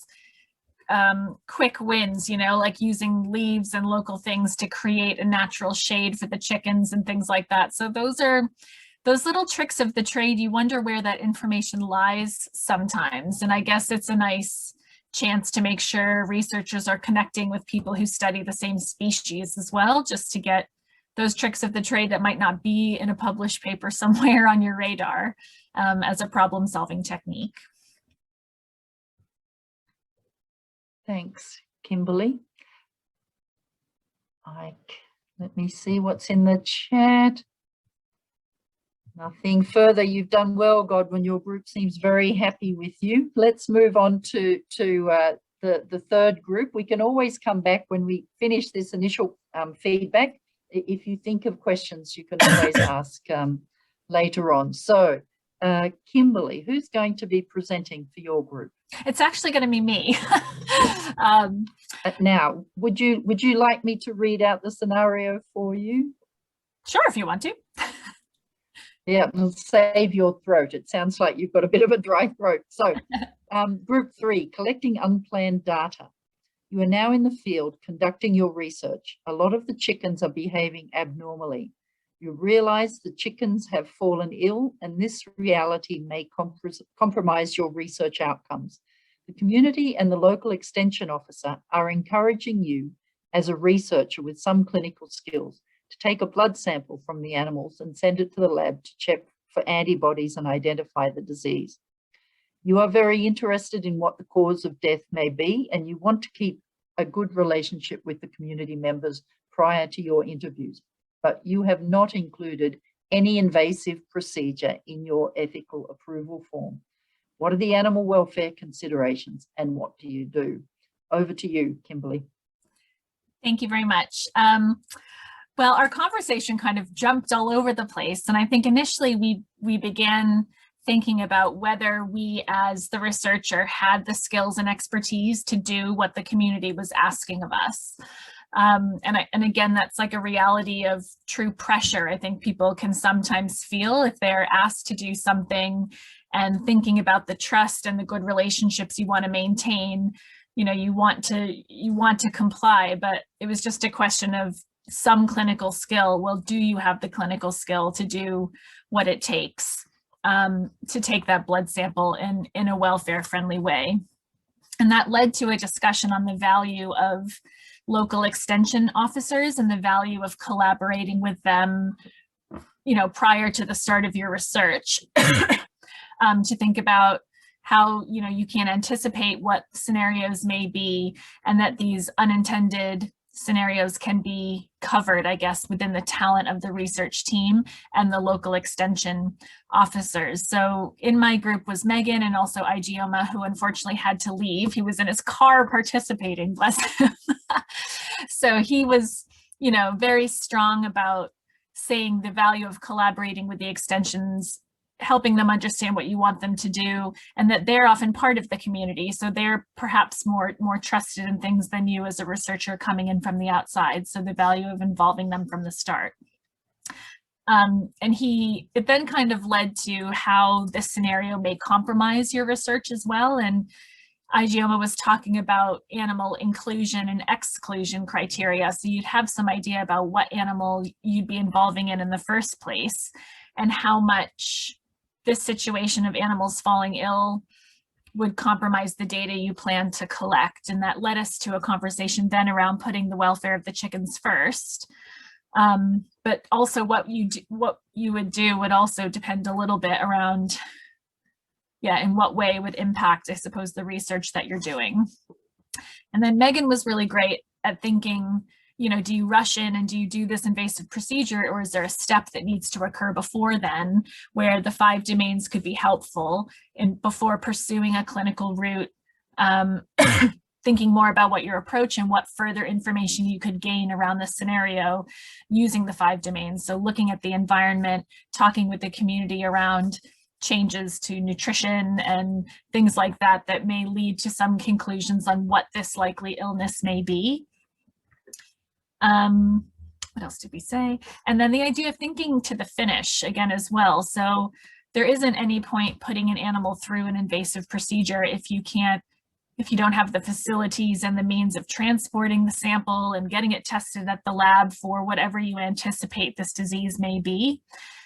quick wins, you know, like using leaves and local things to create a natural shade for the chickens and things like that. So those little tricks of the trade, you wonder where that information lies sometimes. And I guess it's a nice chance to make sure researchers are connecting with people who study the same species as well, just to get those tricks of the trade that might not be in a published paper somewhere on your radar as a problem-solving technique. Thanks, Kimberly. Let me see what's in the chat. Nothing further. You've done well, Godwin. Your group seems very happy with you. Let's move on to the third group. We can always come back when we finish this initial feedback. If you think of questions, you can always ask later on. So, Kimberly, who's going to be presenting for your group? It's actually going to be me. Now, would you like me to read out the scenario for you? Sure, if you want to. Yeah, it'll save your throat. It sounds like you've got a bit of a dry throat. So, group 3, collecting unplanned data. You are now in the field conducting your research. A lot of the chickens are behaving abnormally. You realize the chickens have fallen ill, and this reality may compromise your research outcomes. The community and the local extension officer are encouraging you as a researcher with some clinical skills to take a blood sample from the animals and send it to the lab to check for antibodies and identify the disease. You are very interested in what the cause of death may be, and you want to keep a good relationship with the community members prior to your interviews, but you have not included any invasive procedure in your ethical approval form. What are the animal welfare considerations, and what do you do? Over to you, Kimberly. Thank you very much. Well, our conversation kind of jumped all over the place, and I think initially we began thinking about whether we as the researcher had the skills and expertise to do what the community was asking of us. And again, that's like a reality of true pressure. I think people can sometimes feel if they're asked to do something, and thinking about the trust and the good relationships you want to maintain, you know, you want to comply, but it was just a question of some clinical skill. Well, do you have the clinical skill to do what it takes to take that blood sample in a welfare-friendly way? And that led to a discussion on the value of local extension officers and the value of collaborating with them, you know, prior to the start of your research, to think about how, you know, you can anticipate what scenarios may be, and that these unintended scenarios can be covered, I guess, within the talent of the research team and the local extension officers. So in my group was Megan and also Igioma, who unfortunately had to leave. He was in his car participating, bless him. So he was, you know, very strong about saying the value of collaborating with the extensions, helping them understand what you want them to do, and that they're often part of the community. So they're perhaps more trusted in things than you as a researcher coming in from the outside. So the value of involving them from the start. And it then kind of led to how this scenario may compromise your research as well. And Ijeoma was talking about animal inclusion and exclusion criteria. So you'd have some idea about what animal you'd be involving in the first place and how much this situation of animals falling ill would compromise the data you plan to collect. And that led us to a conversation then around putting the welfare of the chickens first. But also what you would do would also depend a little bit around, in what way it would impact, I suppose, the research that you're doing. And then Megan was really great at thinking, do you rush in and do you do this invasive procedure, or is there a step that needs to occur before then where the 5 domains could be helpful before pursuing a clinical route, thinking more about what your approach and what further information you could gain around this scenario using the 5 domains. So looking at the environment, talking with the community around changes to nutrition and things like that that may lead to some conclusions on what this likely illness may be. What else did we say? And then the idea of thinking to the finish again as well. So there isn't any point putting an animal through an invasive procedure if you don't have the facilities and the means of transporting the sample and getting it tested at the lab for whatever you anticipate this disease may be.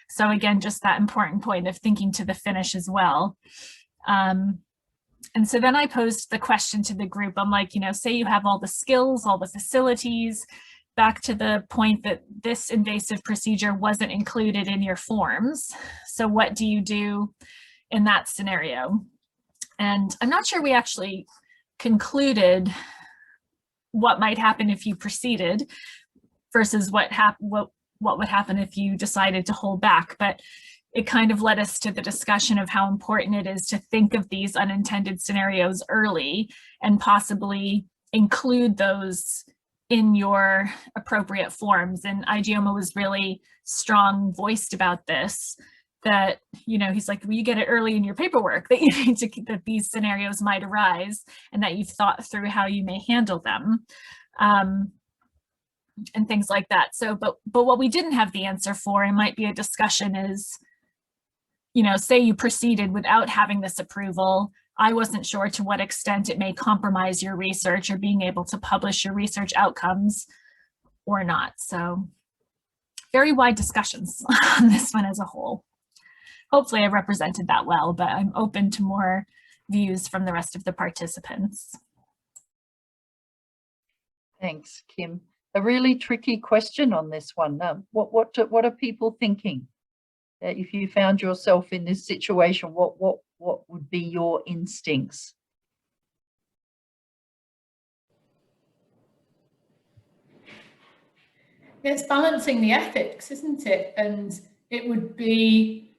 So again, just that important point of thinking to the finish as well. And so then I posed the question to the group. I'm like, say you have all the skills, all the facilities, back to the point that this invasive procedure wasn't included in your forms. So what do you do in that scenario? And I'm not sure we actually concluded what might happen if you proceeded versus what would happen if you decided to hold back. But it kind of led us to the discussion of how important it is to think of these unintended scenarios early and possibly include those in your appropriate forms. And Ijeoma was really strong voiced about this, that, he's like, well, you get it early in your paperwork that you need to, that these scenarios might arise and that you've thought through how you may handle them. And things like that. So, but what we didn't have the answer for, and might be a discussion, is, say you proceeded without having this approval. I wasn't sure to what extent it may compromise your research or being able to publish your research outcomes or not. So very wide discussions on this one as a whole. Hopefully I represented that well, but I'm open to more views from the rest of the participants. Thanks, Kim. A really tricky question on this one. What are people thinking? If you found yourself in this situation, what would be your instincts? It's balancing the ethics, isn't it? And it would be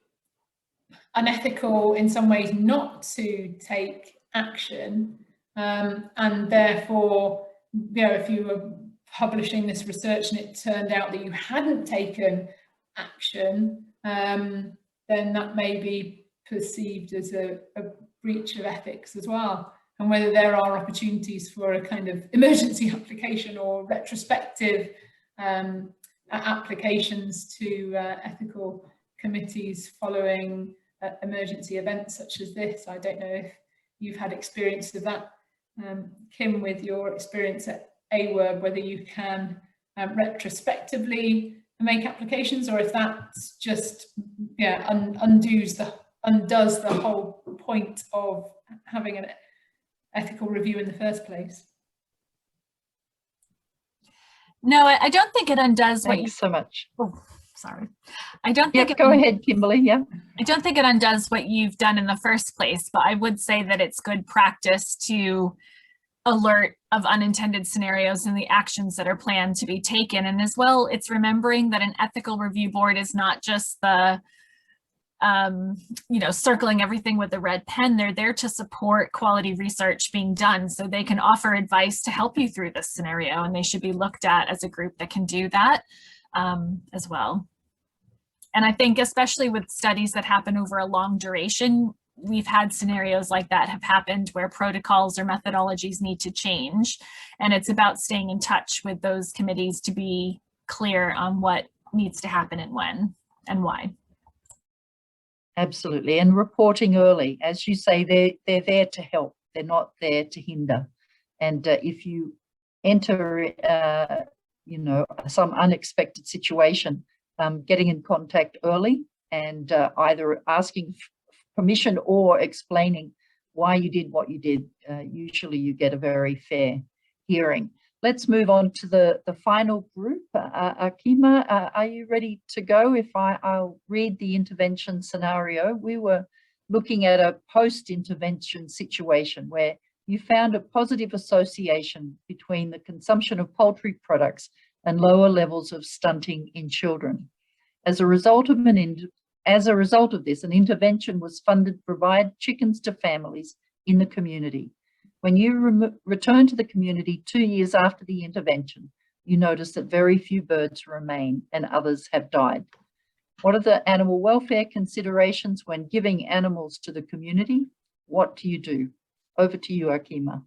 unethical in some ways not to take action, and therefore, if you were publishing this research and it turned out that you hadn't taken action, then that may be perceived as a breach of ethics as well. And whether there are opportunities for a kind of emergency application or retrospective applications to ethical committees following emergency events such as this. I don't know if you've had experience of that, Kim, with your experience at AWERB, whether you can retrospectively make applications, or if that's just undoes the whole point of having an ethical review in the first place. No, I don't think it undoes what you... Thanks so much. Oh, sorry. I don't think... Go ahead, Kimberly, yeah. I don't think it undoes what you've done in the first place, but I would say that it's good practice to alert of unintended scenarios and the actions that are planned to be taken. And as well, it's remembering that an ethical review board is not just the circling everything with a red pen. They're there to support quality research being done, so they can offer advice to help you through this scenario, and they should be looked at as a group that can do that as well. And I think especially with studies that happen over a long duration, we've had scenarios like that have happened where protocols or methodologies need to change, and it's about staying in touch with those committees to be clear on what needs to happen and when. and why? Absolutely, and reporting early. As you say, they're there to help. They're not there to hinder. And if you enter, you know, some unexpected situation, getting in contact early and either asking permission or explaining why you did what you did, usually you get a very fair hearing. Let's move on to the final group. Akima, are you ready to go? If I'll read the intervention scenario. We were looking at a post-intervention situation where you found a positive association between the consumption of poultry products and lower levels of stunting in children. As a result of this, an intervention was funded to provide chickens to families in the community. When you return to the community 2 years after the intervention, you notice that very few birds remain and others have died. What are the animal welfare considerations when giving animals to the community? What do you do? Over to you, Akima.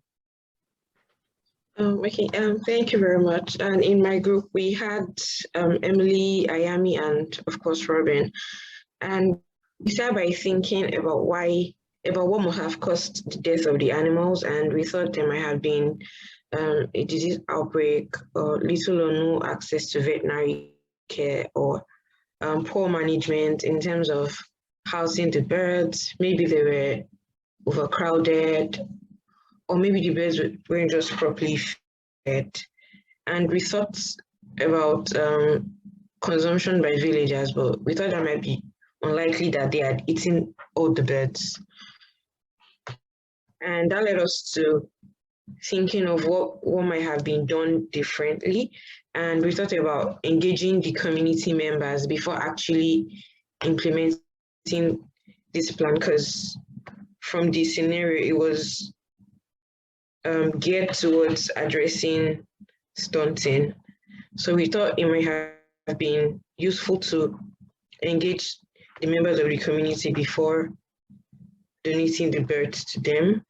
Okay, thank you very much. And in my group, we had Emily, Ayami, and of course, Robin. And we started by thinking about what might have caused the death of the animals, and we thought there might have been a disease outbreak, or little or no access to veterinary care, or poor management in terms of housing the birds. Maybe they were overcrowded, or maybe the birds weren't just properly fed. And we thought about consumption by villagers, but we thought that might be unlikely that they had eaten all the birds. And that led us to thinking of what might have been done differently. And we thought about engaging the community members before actually implementing this plan, because from the scenario, it was geared towards addressing stunting. So we thought it might have been useful to engage the members of the community before donating the birds to them.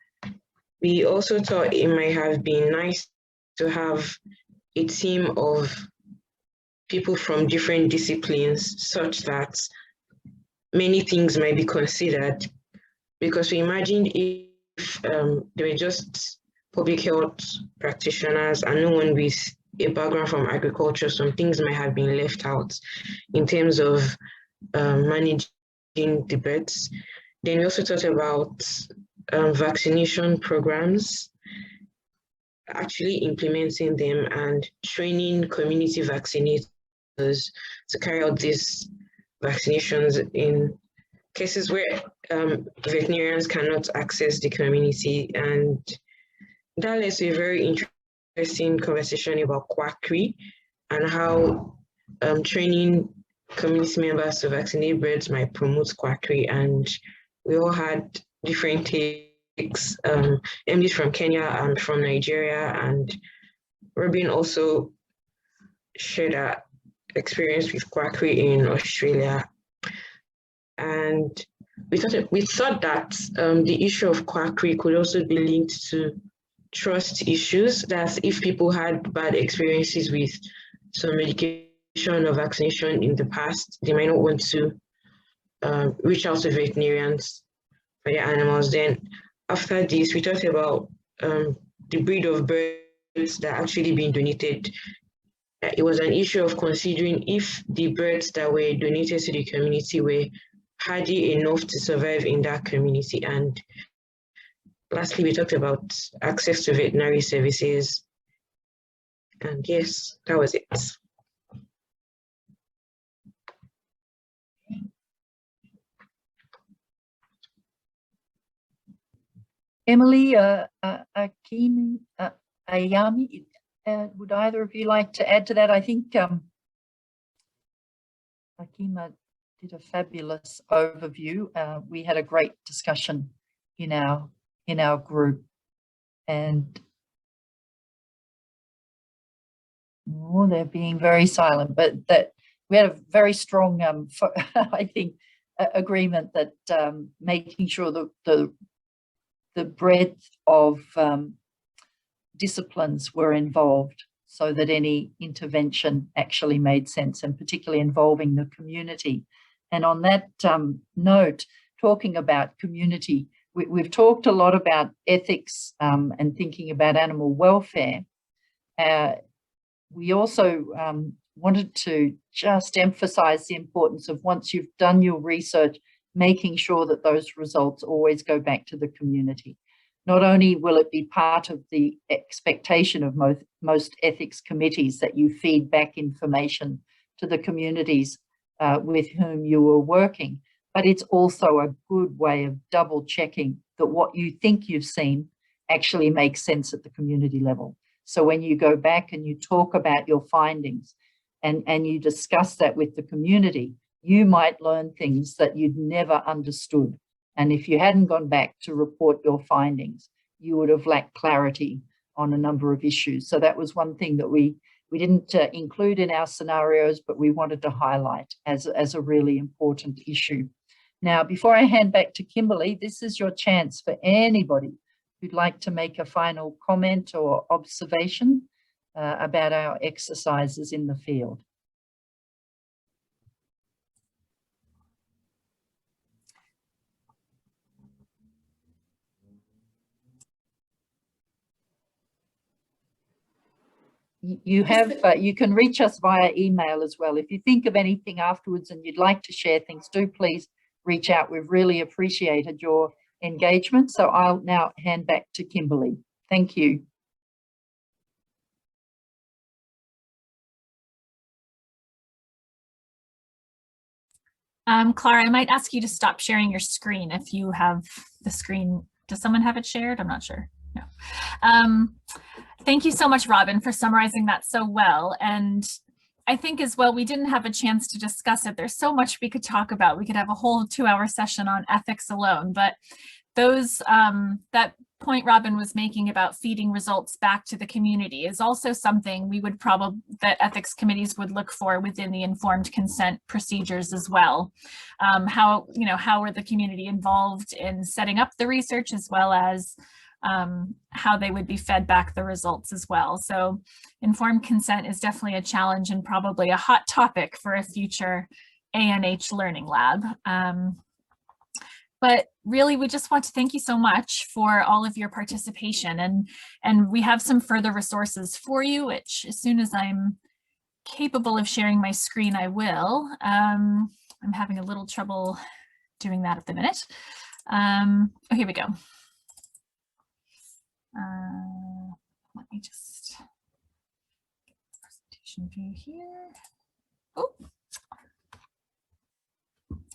We also thought it might have been nice to have a team of people from different disciplines such that many things might be considered, because we imagined if they were just public health practitioners and no one with a background from agriculture, some things might have been left out in terms of managing the birds. Then we also thought about vaccination programs, actually implementing them and training community vaccinators to carry out these vaccinations in cases where veterinarians cannot access the community. And that led to a very interesting conversation about quackery and how training community members to vaccinate birds might promote quackery. And we all had different takes. Emily's from Kenya and from Nigeria, and Robin also shared her experience with quackery in Australia. And we thought that the issue of quackery could also be linked to trust issues. That if people had bad experiences with some medication or vaccination in the past, they might not want to reach out to veterinarians for their animals. Then after this, we thought about the breed of birds that actually being donated. It was an issue of considering if the birds that were donated to the community were hardy enough to survive in that community. And lastly, we talked about access to veterinary services. And yes, that was it. Emily, Akimi, Ayami, would either of you like to add to that? I think Akima did a fabulous overview. We had a great discussion in our group, and they're being very silent, but that we had a very strong, I think, agreement that making sure the breadth of disciplines were involved. so that any intervention actually made sense, and particularly involving the community. And on that note, talking about community, we've talked a lot about ethics and thinking about animal welfare. We also wanted to just emphasize the importance of, once you've done your research, making sure that those results always go back to the community. Not only will it be part of the expectation of most ethics committees that you feed back information to the communities with whom you are working, but it's also a good way of double checking that what you think you've seen actually makes sense at the community level. So when you go back and you talk about your findings and you discuss that with the community, you might learn things that you'd never understood. And if you hadn't gone back to report your findings, you would have lacked clarity on a number of issues. So that was one thing that we didn't include in our scenarios, but we wanted to highlight as a really important issue. Now, before I hand back to Kimberly, this is your chance for anybody who'd like to make a final comment or observation about our exercises in the field. You can reach us via email as well. If you think of anything afterwards and you'd like to share things, do please reach out. We've really appreciated your engagement. So I'll now hand back to Kimberly. Thank you. Clara, I might ask you to stop sharing your screen if you have the screen. Does someone have it shared? I'm not sure. No. Thank you so much, Robin, for summarizing that so well. And I think as well, we didn't have a chance to discuss it. There's so much we could talk about. We could have a whole 2-hour session on ethics alone, but that point Robin was making about feeding results back to the community is also something we would that ethics committees would look for within the informed consent procedures as well. How are the community involved in setting up the research, as well as how they would be fed back the results as well. So informed consent is definitely a challenge and probably a hot topic for a future ANH Learning Lab. But really, we just want to thank you so much for all of your participation, and we have some further resources for you, which as soon as I'm capable of sharing my screen, I will. I'm having a little trouble doing that at the minute. Oh, here we go. Let me just get the presentation view here. Oh,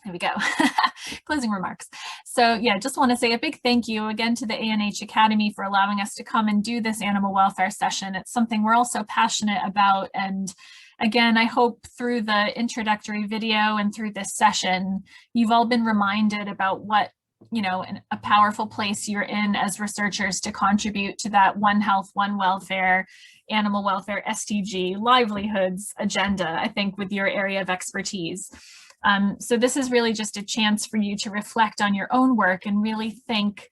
there we go. Closing remarks. So yeah, just want to say a big thank you again to the ANH Academy for allowing us to come and do this animal welfare session. It's something we're all so passionate about. And again, I hope through the introductory video and through this session, you've all been reminded about what, a powerful place you're in as researchers to contribute to that One Health, One Welfare, animal welfare, SDG, livelihoods agenda, I think, with your area of expertise. So this is really just a chance for you to reflect on your own work and really think,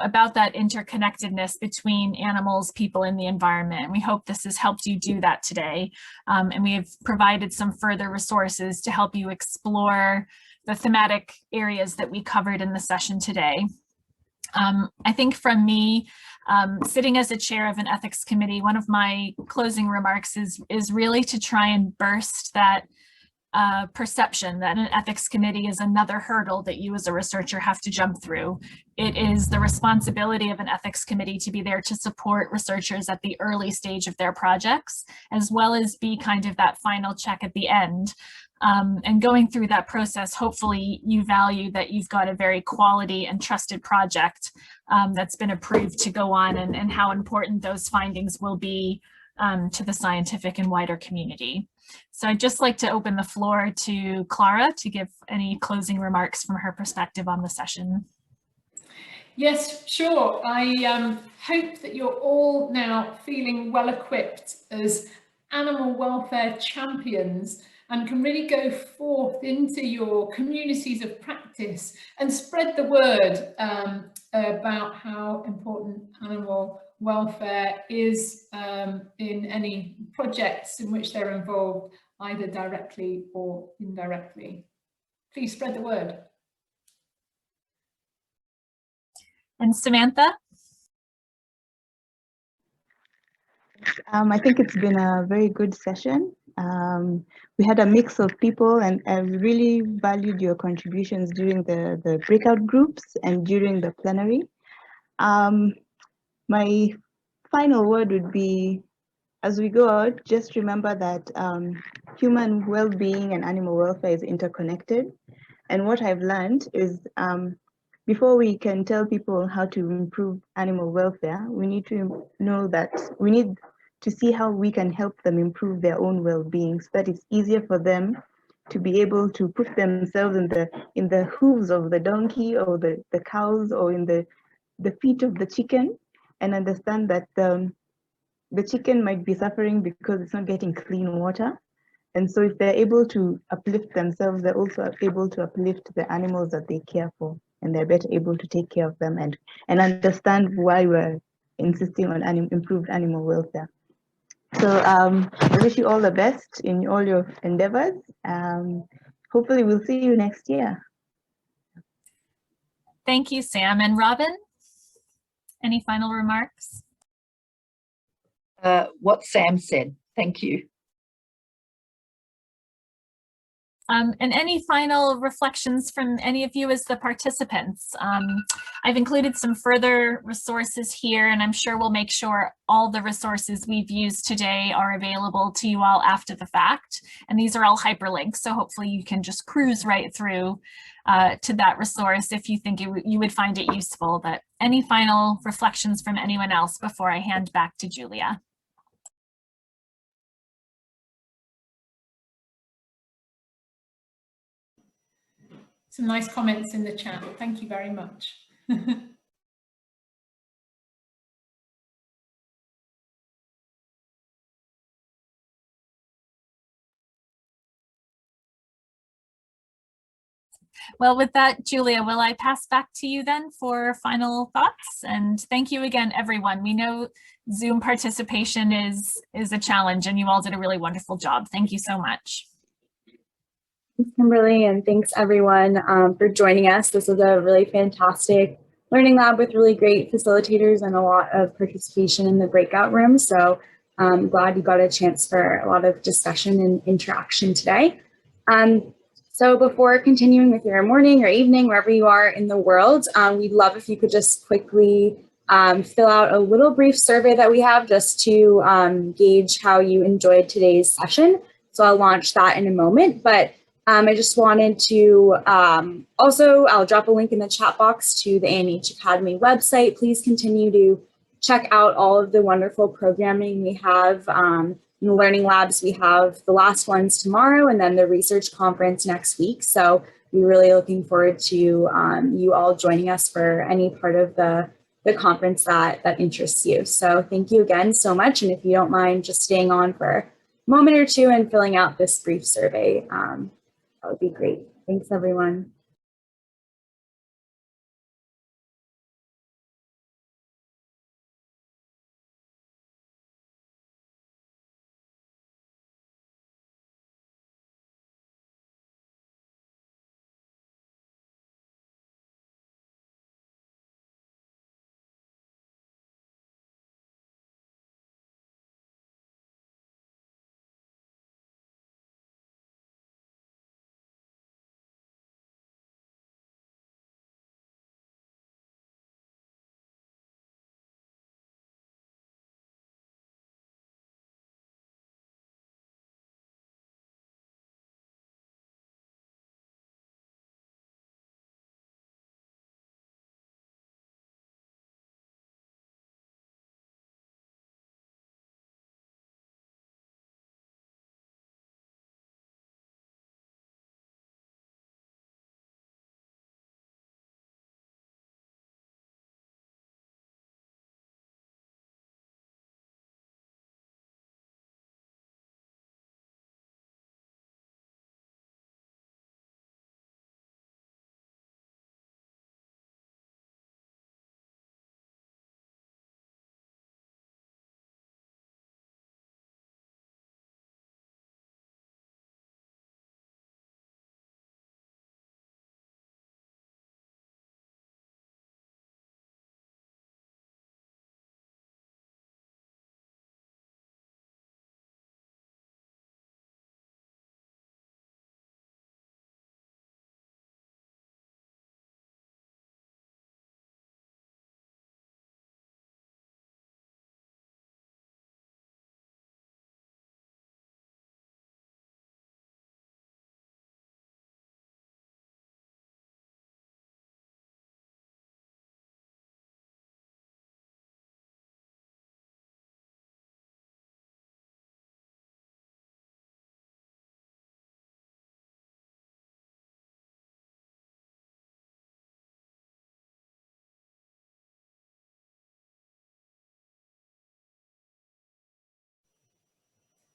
about that interconnectedness between animals, people, and the environment. And we hope this has helped you do that today. And we have provided some further resources to help you explore the thematic areas that we covered in the session today. I think from me, sitting as a chair of an ethics committee, one of my closing remarks is really to try and burst that perception that an ethics committee is another hurdle that you as a researcher have to jump through. It is the responsibility of an ethics committee to be there to support researchers at the early stage of their projects, as well as be kind of that final check at the end. And going through that process, hopefully you value that you've got a very quality and trusted project that's been approved to go on, and how important those findings will be to the scientific and wider community. So I'd just like to open the floor to Clara to give any closing remarks from her perspective on the session. Yes, sure. I hope that you're all now feeling well equipped as animal welfare champions and can really go forth into your communities of practice and spread the word about how important animal welfare is in any projects in which they're involved, either directly or indirectly. Please spread the word. And Samantha? I think it's been a very good session. We had a mix of people, and I really valued your contributions during the breakout groups and during the plenary. My final word would be, as we go out, just remember that human well-being and animal welfare is interconnected. And what I've learned is before we can tell people how to improve animal welfare, we need to know that we need to see how we can help them improve their own well-being, so that it's easier for them to be able to put themselves in the hooves of the donkey or the cows, or in the feet of the chicken, and understand that the chicken might be suffering because it's not getting clean water. And so if they're able to uplift themselves, they're also able to uplift the animals that they care for, and they're better able to take care of them and understand why we're insisting on improved animal welfare. So I wish you all the best in all your endeavors. Hopefully we'll see you next year. Thank you, Sam. And Robin, any final remarks? What Sam said. Thank you. And any final reflections from any of you as the participants? I've included some further resources here, and I'm sure we'll make sure all the resources we've used today are available to you all after the fact. And these are all hyperlinks, so hopefully you can just cruise right through to that resource if you think you would find it useful. But any final reflections from anyone else before I hand back to Julia? Some nice comments in the chat. Thank you very much. Well, with that, Julia, will I pass back to you then for final thoughts? And thank you again, everyone. We know Zoom participation is a challenge, and you all did a really wonderful job. Thank you so much. Thanks, Kimberly, and thanks everyone for joining us. This was a really fantastic learning lab with really great facilitators and a lot of participation in the breakout room. So I'm glad you got a chance for a lot of discussion and interaction today. So before continuing with your morning or evening, wherever you are in the world, we'd love if you could just quickly fill out a little brief survey that we have just to gauge how you enjoyed today's session. So I'll launch that in a moment, but I just wanted to also, I'll drop a link in the chat box to the ANH Academy website. Please continue to check out all of the wonderful programming we have in the Learning Labs. We have the last ones tomorrow and then the research conference next week. So we're really looking forward to you all joining us for any part of the conference that interests you. So thank you again so much. And if you don't mind just staying on for a moment or two and filling out this brief survey, that would be great. Thanks, everyone.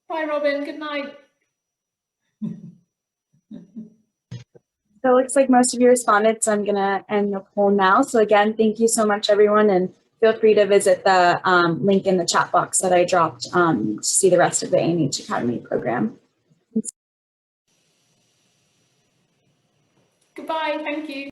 Bye, Robin. Good night. So it looks like most of you responded, so I'm going to end the poll now. So again, thank you so much, everyone, and feel free to visit the link in the chat box that I dropped to see the rest of the ANH Academy program. Goodbye. Thank you.